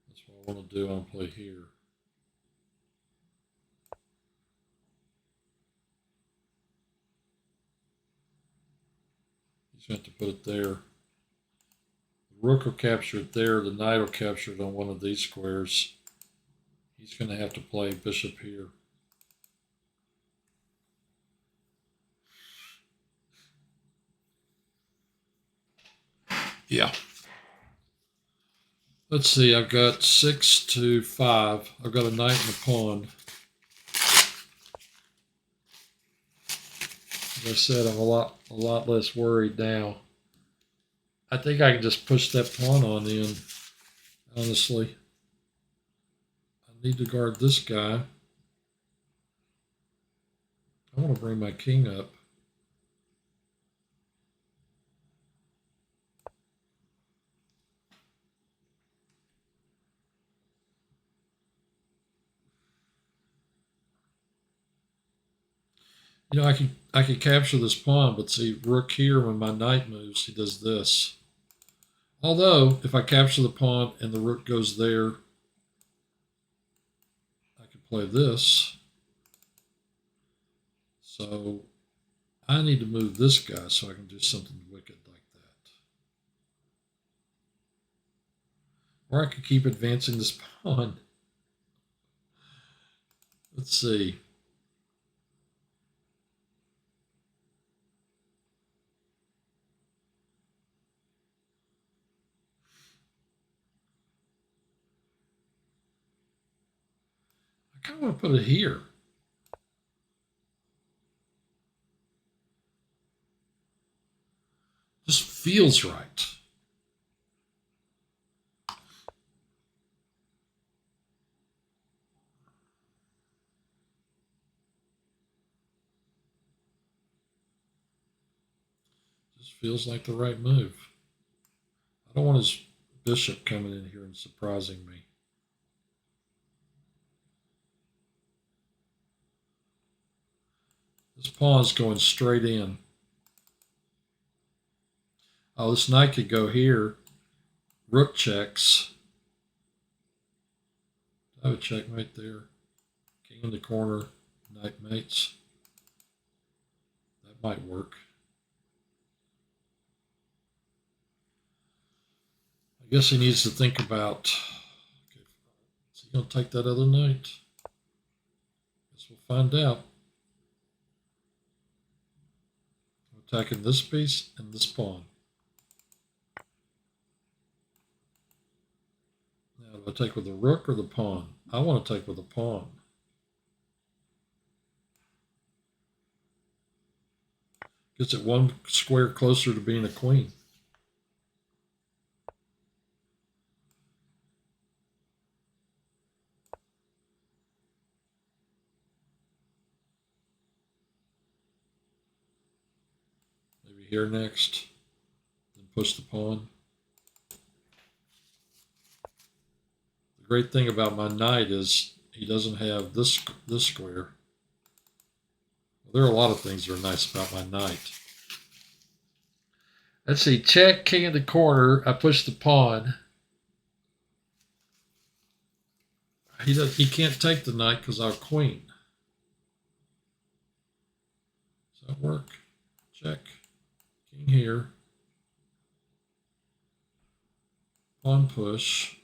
That's what I want to do. I'll play here. He's going to have to put it there. The rook will capture it there. The knight will capture it on one of these squares. He's going to have to play bishop here. Yeah. Let's see. I've got 6 to 5. I've got a knight and a pawn. As I said, I'm a lot less worried now. I think I can just push that pawn on in, honestly. I need to guard this guy. I want to bring my king up. You know, I could capture this pawn, but see, rook here, when my knight moves, he does this. Although, if I capture the pawn and the rook goes there, I can play this. So I need to move this guy so I can do something wicked like that. Or I could keep advancing this pawn. Let's see. I kind of want to put it here. Just feels right. Just feels like the right move. I don't want his bishop coming in here and surprising me. This pawn's going straight in. Oh, this knight could go here. Rook checks. I would checkmate there. King in the corner. Knight mates. That might work. I guess he needs to think about, okay, is he going to take that other knight? Guess we'll find out. I'm attacking this piece and this pawn. Now, do I take with the rook or the pawn? I want to take with the pawn. Gets it one square closer to being a queen. Maybe here next. Then push the pawn. The great thing about my knight is he doesn't have this square. Well, there are a lot of things that are nice about my knight. Let's see, check, king in the corner. I push the pawn. He can't take the knight because I have queen. Does that work? Check. King here. Pawn push.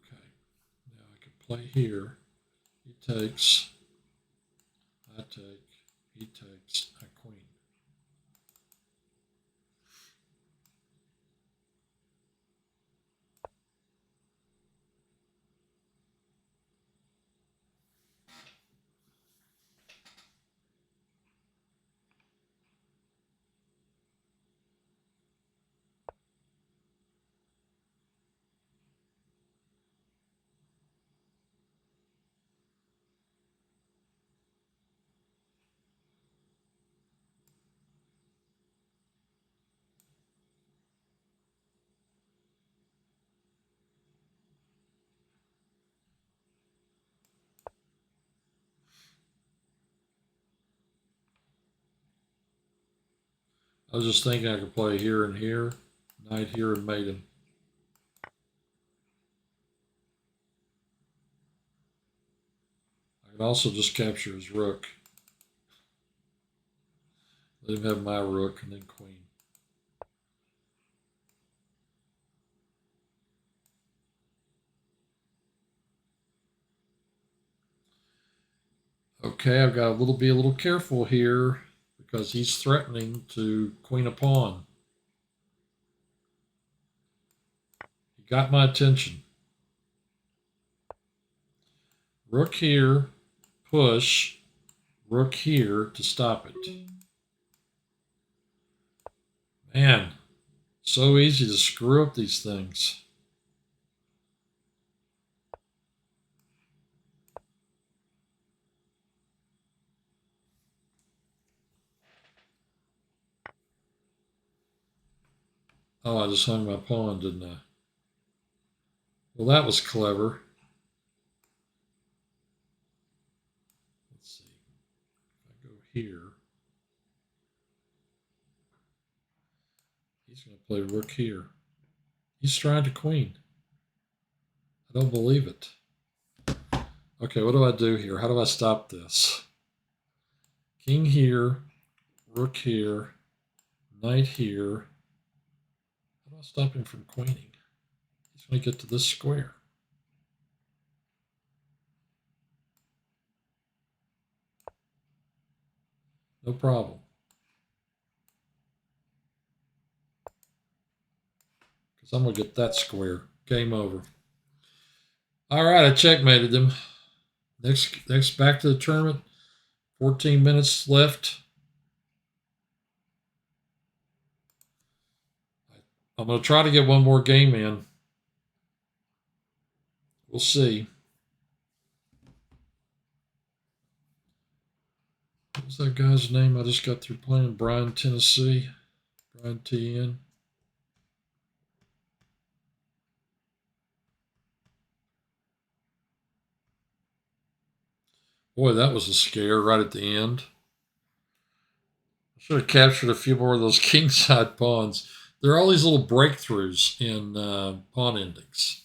Okay. Now I can play here. He takes. I take. He takes. I queen. I was just thinking I could play here and here, knight here and maiden. I could also just capture his rook. Let him have my rook and then queen. Okay, I've got to be a little careful here because he's threatening to queen a pawn. He got my attention. Rook here, push, rook here to stop it. Man, so easy to screw up these things. Oh, I just hung my pawn, didn't I? Well, that was clever. Let's see. If I go here, he's going to play rook here. He's trying to queen. I don't believe it. Okay, what do I do here? How do I stop this? King here, rook here, knight here. How do I stop him from queening? He's going to get to this square. No problem. Because I'm going to get that square. Game over. All right, I checkmated him. Next, back to the tournament. 14 minutes left. I'm going to try to get one more game in. We'll see. What was that guy's name I just got through playing? Brian, Tennessee. Brian TN. Boy, that was a scare right at the end. I should have captured a few more of those kingside pawns. There are all these little breakthroughs in pawn endings.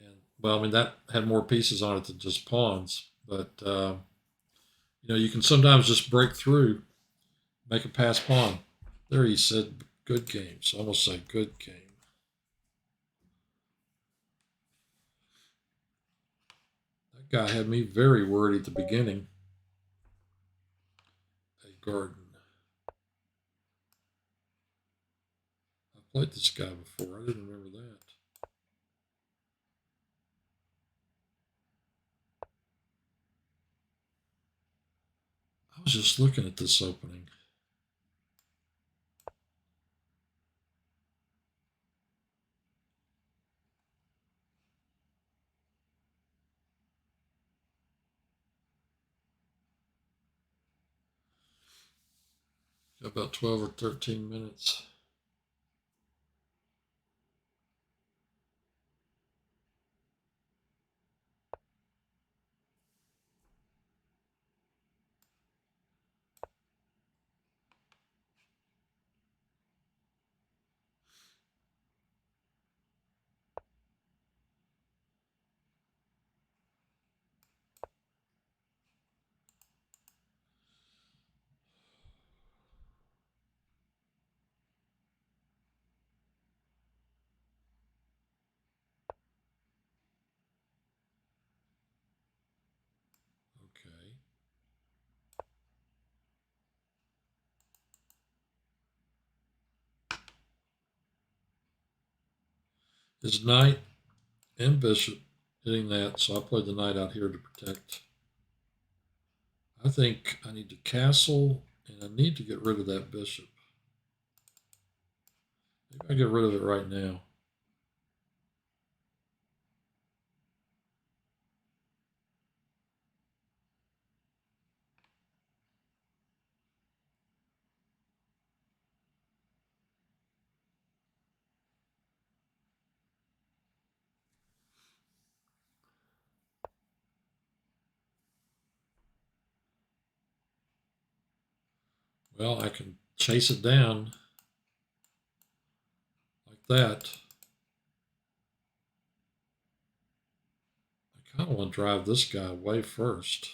And, well, I mean, that had more pieces on it than just pawns. But, you can sometimes just break through, make a pass pawn. There he said, good game. So I almost say good game. That guy had me very worried at the beginning. A garden. I played this guy before. I didn't remember that. I was just looking at this opening. Got about 12 or 13 minutes. Okay. His knight and bishop hitting that, so I played the knight out here to protect. I think I need to castle, and I need to get rid of that bishop. Maybe I get rid of it right now. Well, I can chase it down like that. I kind of want to drive this guy away first.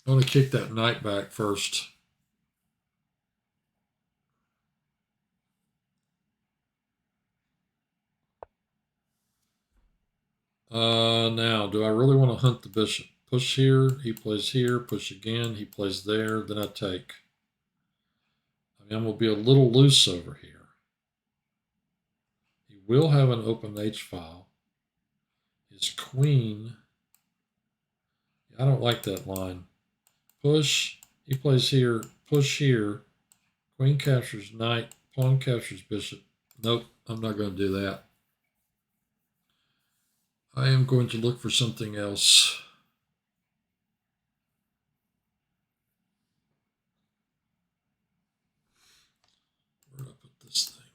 I want to kick that knight back first. Now, do I really want to hunt the bishop? Push here, he plays here, push again, he plays there, then I take. I mean, I'm going to be a little loose over here. He will have an open H-file. His queen, I don't like that line. Push, he plays here, push here, queen captures knight, pawn captures bishop. Nope, I'm not going to do that. I am going to look for something else. Where did I put this thing?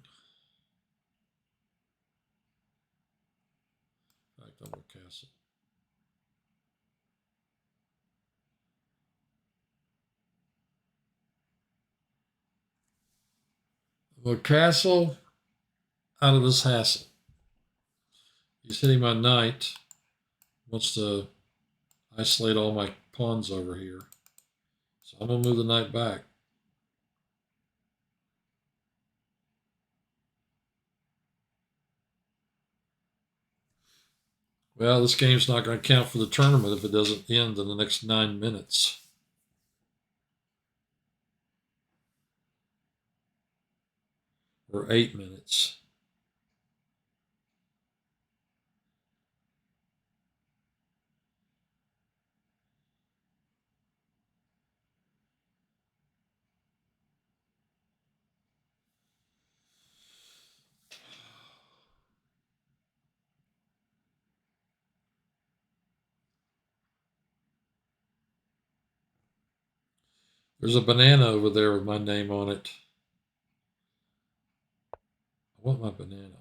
In fact, I'm going to cast it. The castle out of this hassle. He's hitting my knight. Wants to isolate all my pawns over here. So I'm going to move the knight back. Well, this game's not going to count for the tournament if it doesn't end in the next 9 minutes. Or 8 minutes. There's a banana over there with my name on it. I want my banana.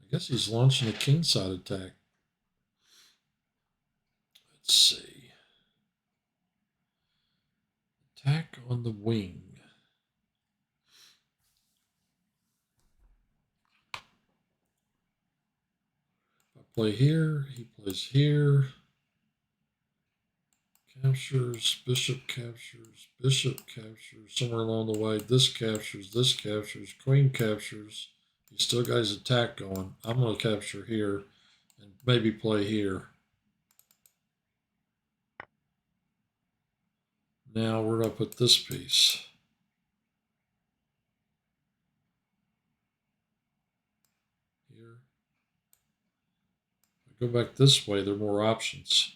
I guess he's launching a kingside attack. Let's see. Attack on the wing. I play here, he plays here. Captures, bishop captures, somewhere along the way. This captures, queen captures. He's still got his attack going. I'm going to capture here and maybe play here. Now, where do I put this piece? Here. If I go back this way, there are more options.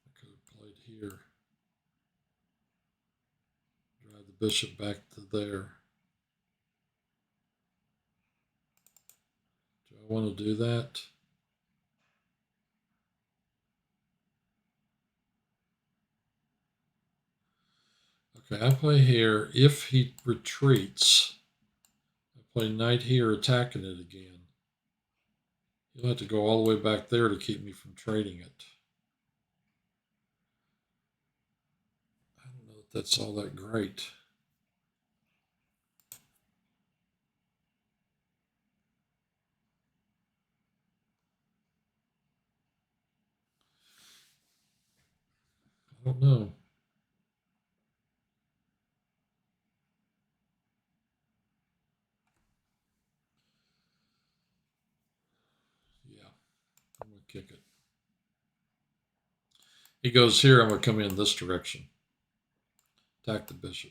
I could have played here. Drive the bishop back to there. Do I want to do that? Okay, I play here. If he retreats, I play knight here, attacking it again. He'll have to go all the way back there to keep me from trading it. I don't know if that's all that great. I don't know. Yeah, I'm going to kick it. He goes here, I'm going to come in this direction. Attack the bishop.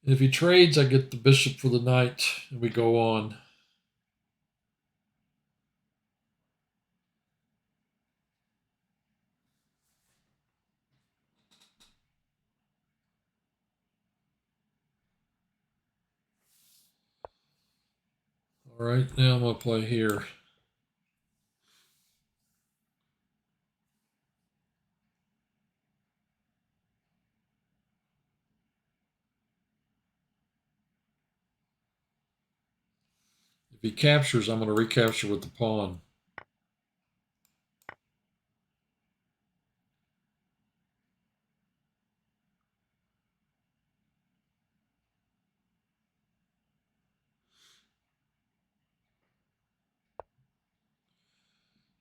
And if he trades, I get the bishop for the knight, and we go on. All right, now I'm going to play here. If he captures, I'm going to recapture with the pawn.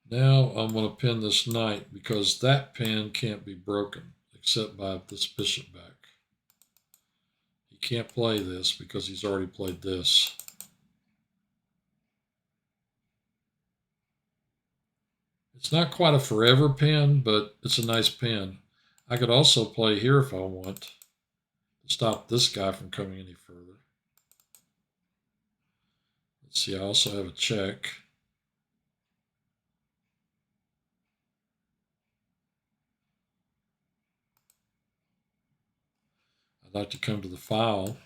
Now I'm going to pin this knight because that pin can't be broken except by this bishop back. He can't play this because he's already played this. It's not quite a forever pin, but it's a nice pin. I could also play here if I want to stop this guy from coming any further. Let's see, I also have a check. I'd like to come to the file.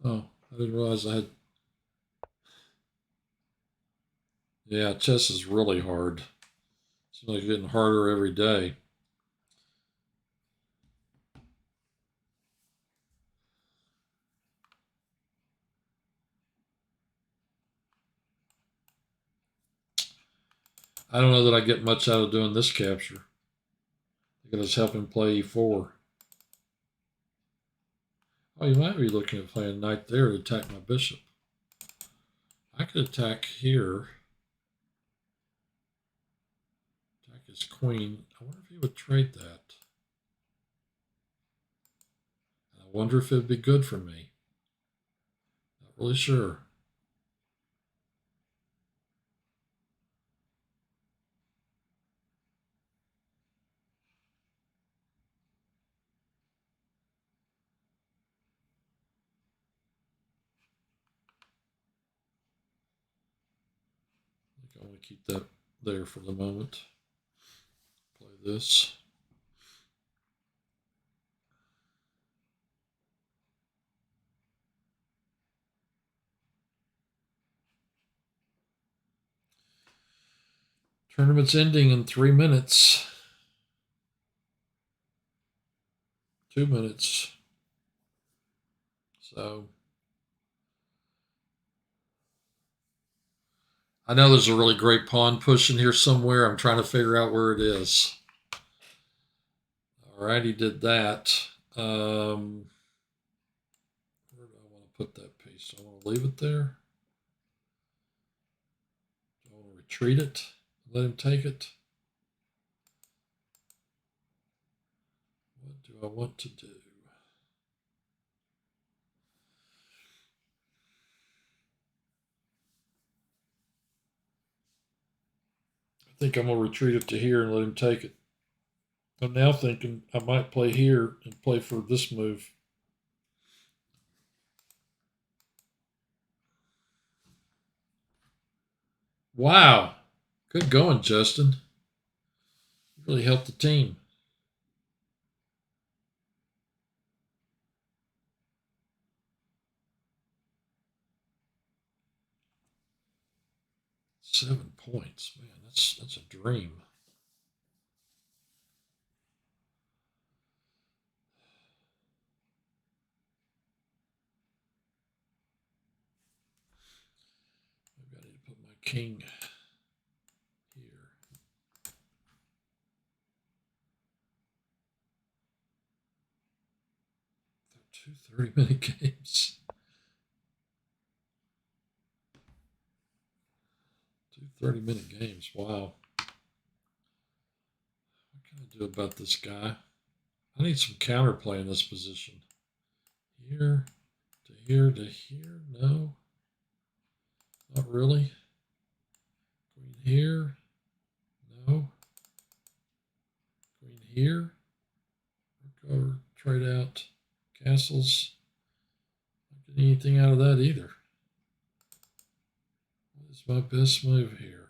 Oh, I didn't realize I had. Yeah, chess is really hard. Seems like it's getting harder every day. I don't know that I get much out of doing this capture. I think it's helping play e4. Oh, you might be looking at playing knight there to attack my bishop. I could attack here. Attack his queen. I wonder if he would trade that. I wonder if it'd be good for me. Not really sure. I think I want to keep that there for the moment. Play this. Tournament's ending in 3 minutes. 2 minutes. So I know there's a really great pawn push in here somewhere. I'm trying to figure out where it is. All right, he did that. Where do I want to put that piece? Do I want to leave it there? Do I want to retreat it? Let him take it? What do I want to do? I think I'm going to retreat it to here and let him take it. I'm now thinking I might play here and play for this move. Wow. Good going, Justin. You really helped the team. Seven points. Man, that's a dream. Maybe I need to put my king here. Two 30-minute games. 2 30-minute games. Wow. What can I do about this guy? I need some counterplay in this position. Here to here to here. No. Not really. Queen here. No. Queen here. Rook over. Trade out. Castles. Not getting anything out of that either. What is my best move here?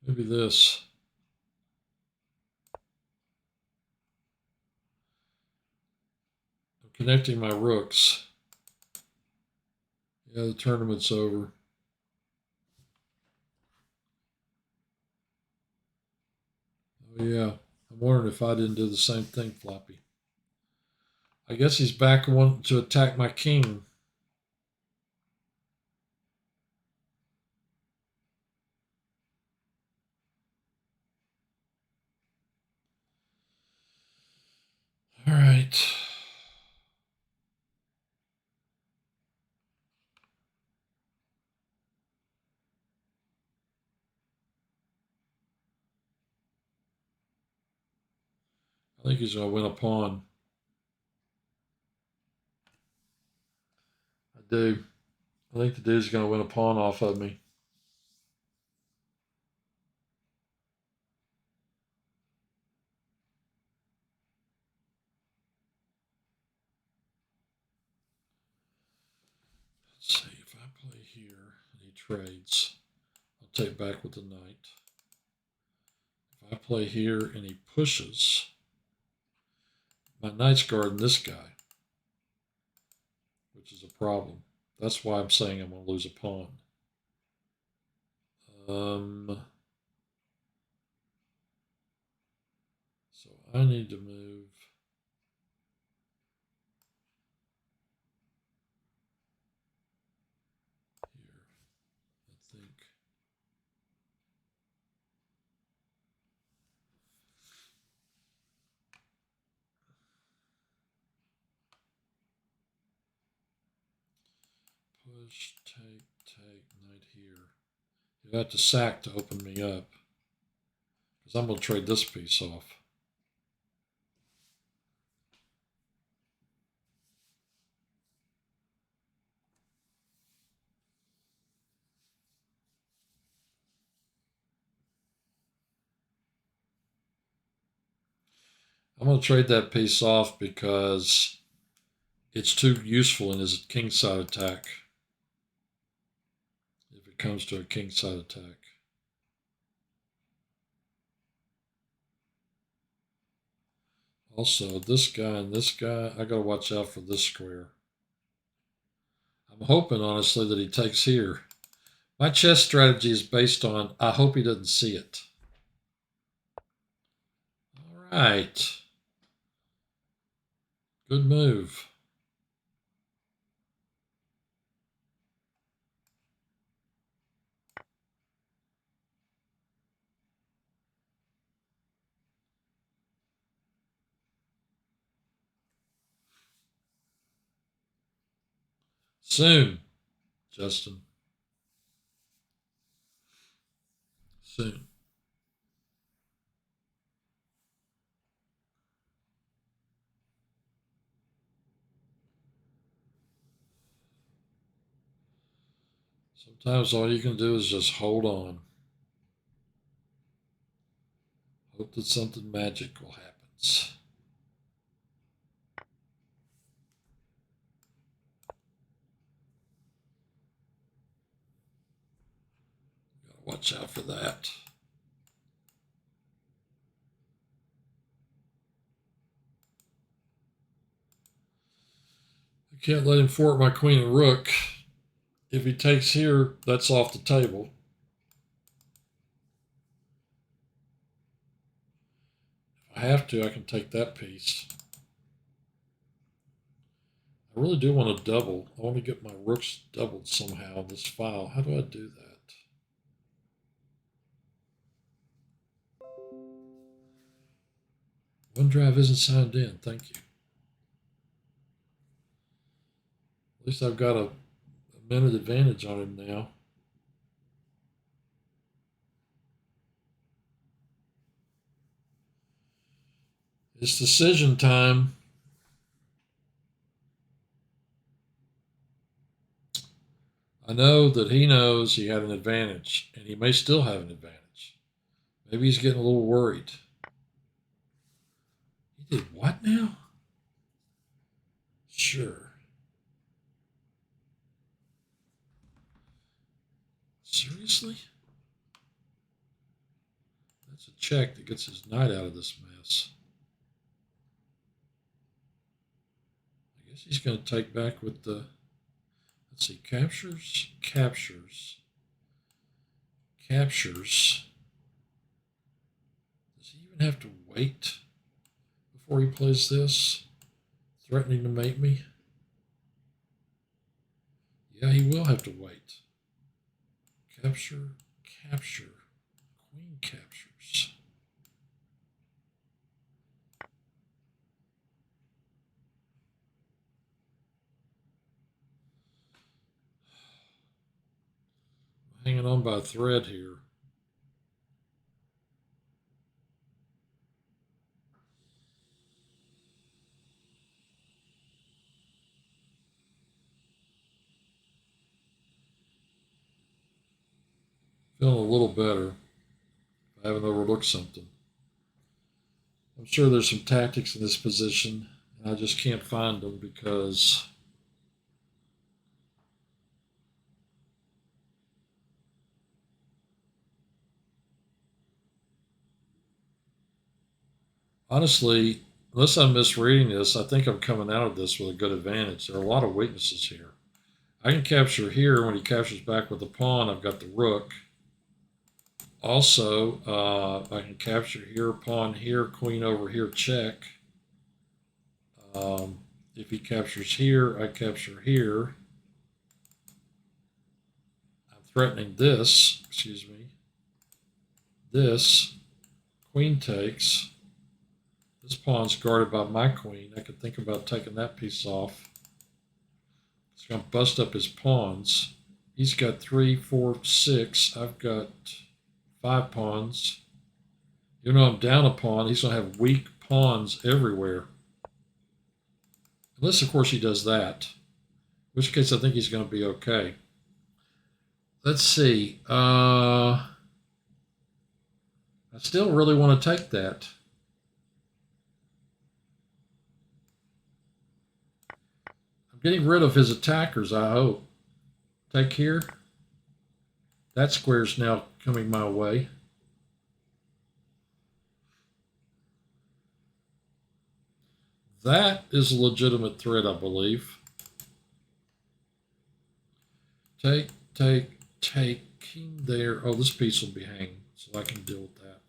Maybe this. I'm connecting my rooks. Yeah, the tournament's over. Oh, yeah. I'm wondering if I didn't do the same thing, Floppy. I guess he's back wanting to attack my king. I think he's going to win a pawn. I do. I think the dude's going to win a pawn off of me. Let's see. If I play here and he trades, I'll take back with the knight. If I play here and he pushes, my knight's guarding this guy, which is a problem. That's why I'm saying I'm going to lose a pawn. So I need to move here, I think. Push, take, knight here. You have to sack to open me up. Because I'm going to trade this piece off. I'm going to trade that piece off because it's too useful in his kingside attack. If it comes to a kingside attack. Also, this guy and this guy, I got to watch out for this square. I'm hoping, honestly, that he takes here. My chess strategy is based on, I hope he doesn't see it. All right. Good move. Soon, Justin. Soon. Sometimes all you can do is just hold on. Hope that something magical happens. Gotta watch out for that. I can't let him fort my queen and rook. If he takes here, that's off the table. If I have to, I can take that piece. I really do want to double. I want to get my rooks doubled somehow in this file. How do I do that? OneDrive isn't signed in. Thank you. At least I've got a minute advantage on him now. It's decision time. I know that he knows he had an advantage, and he may still have an advantage. Maybe he's getting a little worried. He did what now? Sure. Seriously? That's a check that gets his knight out of this mess. I guess he's going to take back with the, let's see, captures, captures, captures. Does he even have to wait before he plays this? Threatening to mate me? Yeah, he will have to wait. Capture, capture, queen captures. Hanging on by a thread here. Feeling a little better. I haven't overlooked something. I'm sure there's some tactics in this position, and I just can't find them because honestly, unless I'm misreading this, I think I'm coming out of this with a good advantage. There are a lot of weaknesses here. I can capture here. When he captures back with the pawn, I've got the rook. Also, I can capture here, pawn here, queen over here, check. If he captures here, I capture here. I'm threatening this, excuse me. This, queen takes. This pawn's guarded by my queen. I could think about taking that piece off. It's going to bust up his pawns. He's got 3, 4, 6. I've got 5 pawns. Even though I'm down a pawn, he's going to have weak pawns everywhere. Unless, of course, he does that. In which case, I think he's going to be okay. Let's see. I still really want to take that. I'm getting rid of his attackers, I hope. Take here. That square's now coming my way. That is a legitimate threat, I believe. Take, take, take. King there. Oh, this piece will be hanging, so I can deal with that.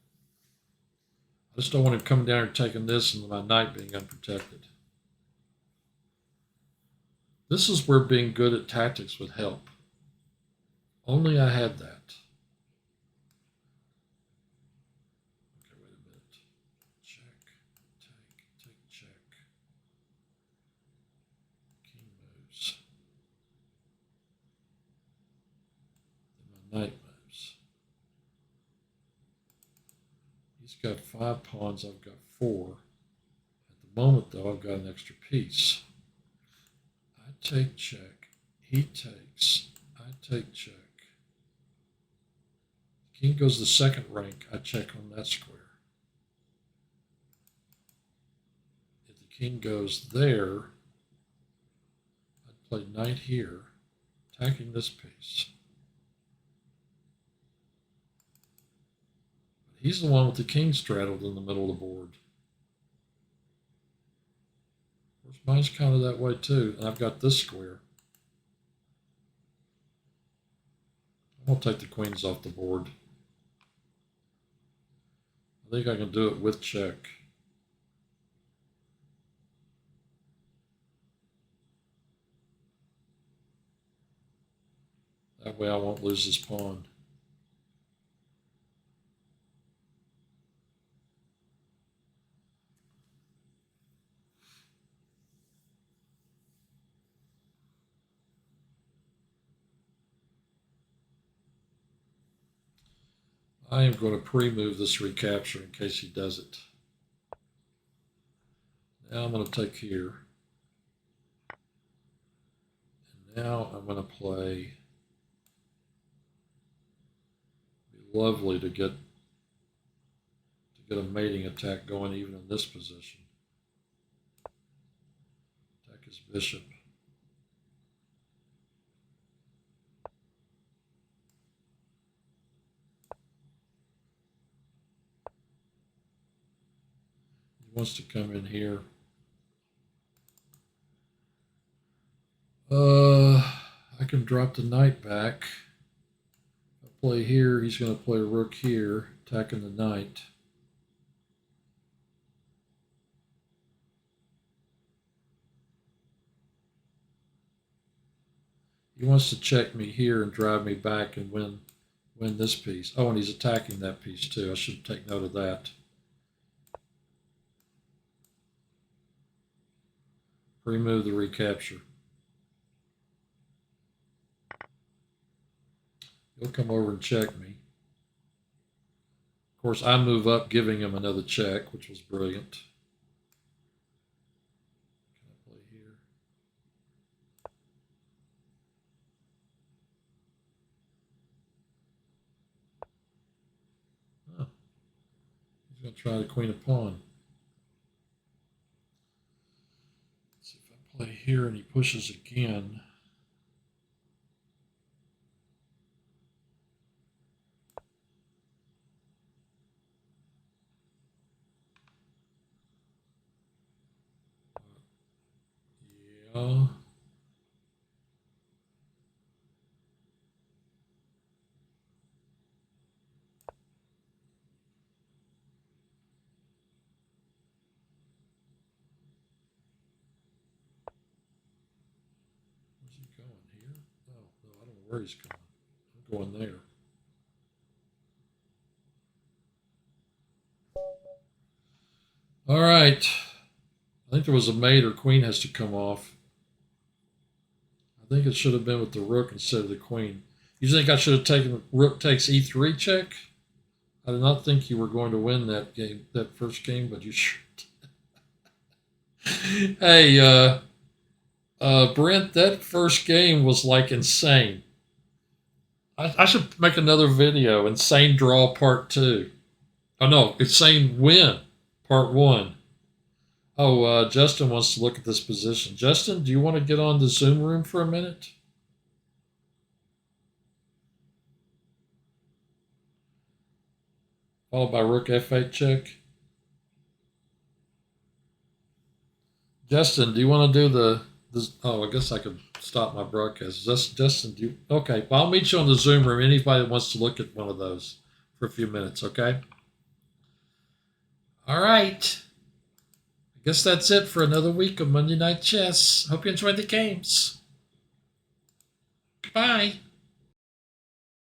I just don't want him coming down here taking this and my knight being unprotected. This is where being good at tactics would help. Only I had that. Okay, wait a minute. Check, take, check. King moves. Then my knight moves. He's got 5 pawns, I've got 4. At the moment, though, I've got an extra piece. I take check. He takes. I take check. King goes the second rank. I check on that square. If the king goes there, I'd play knight here, attacking this piece. But he's the one with the king straddled in the middle of the board. Of course, mine's kind of that way too, and I've got this square. I'm going to take the queens off the board. I think I can do it with check. That way I won't lose this pawn. I am going to pre-move this recapture in case he does it. Now I'm going to take here. And now I'm going to play. It'd be lovely to get a mating attack going even in this position. Attack his bishop. He wants to come in here. I can drop the knight back. If I play here, he's going to play a rook here, attacking the knight. He wants to check me here and drive me back and win this piece. Oh, and he's attacking that piece too. I should take note of that. Remove the recapture. He'll come over and check me. Of course, I move up, giving him another check, which was brilliant. Can I play here? going to try the queen of pawn. Let's see if I play here and he pushes again. Yeah. Where's he going? Here? No, I don't know where he's going. I'm going there. All right. I think there was a mate or queen has to come off. I think it should have been with the rook instead of the queen. You think I should have taken rook takes e3 check? I did not think you were going to win that game, that first game, but you sure did. Hey, Brent, that first game was like insane. I should make another video, Insane Draw Part 2. Oh, no, Insane Win Part 1. Oh, Justin wants to look at this position. Justin, do you want to get on the Zoom room for a minute? Followed by rook f8 check. Justin, do you want to do the oh, I guess I could stop my broadcast. Justin, do you, okay, well, I'll meet you on the Zoom room. Anybody that wants to look at one of those for a few minutes, okay? All right. I guess that's it for another week of Monday Night Chess. Hope you enjoyed the games. Bye.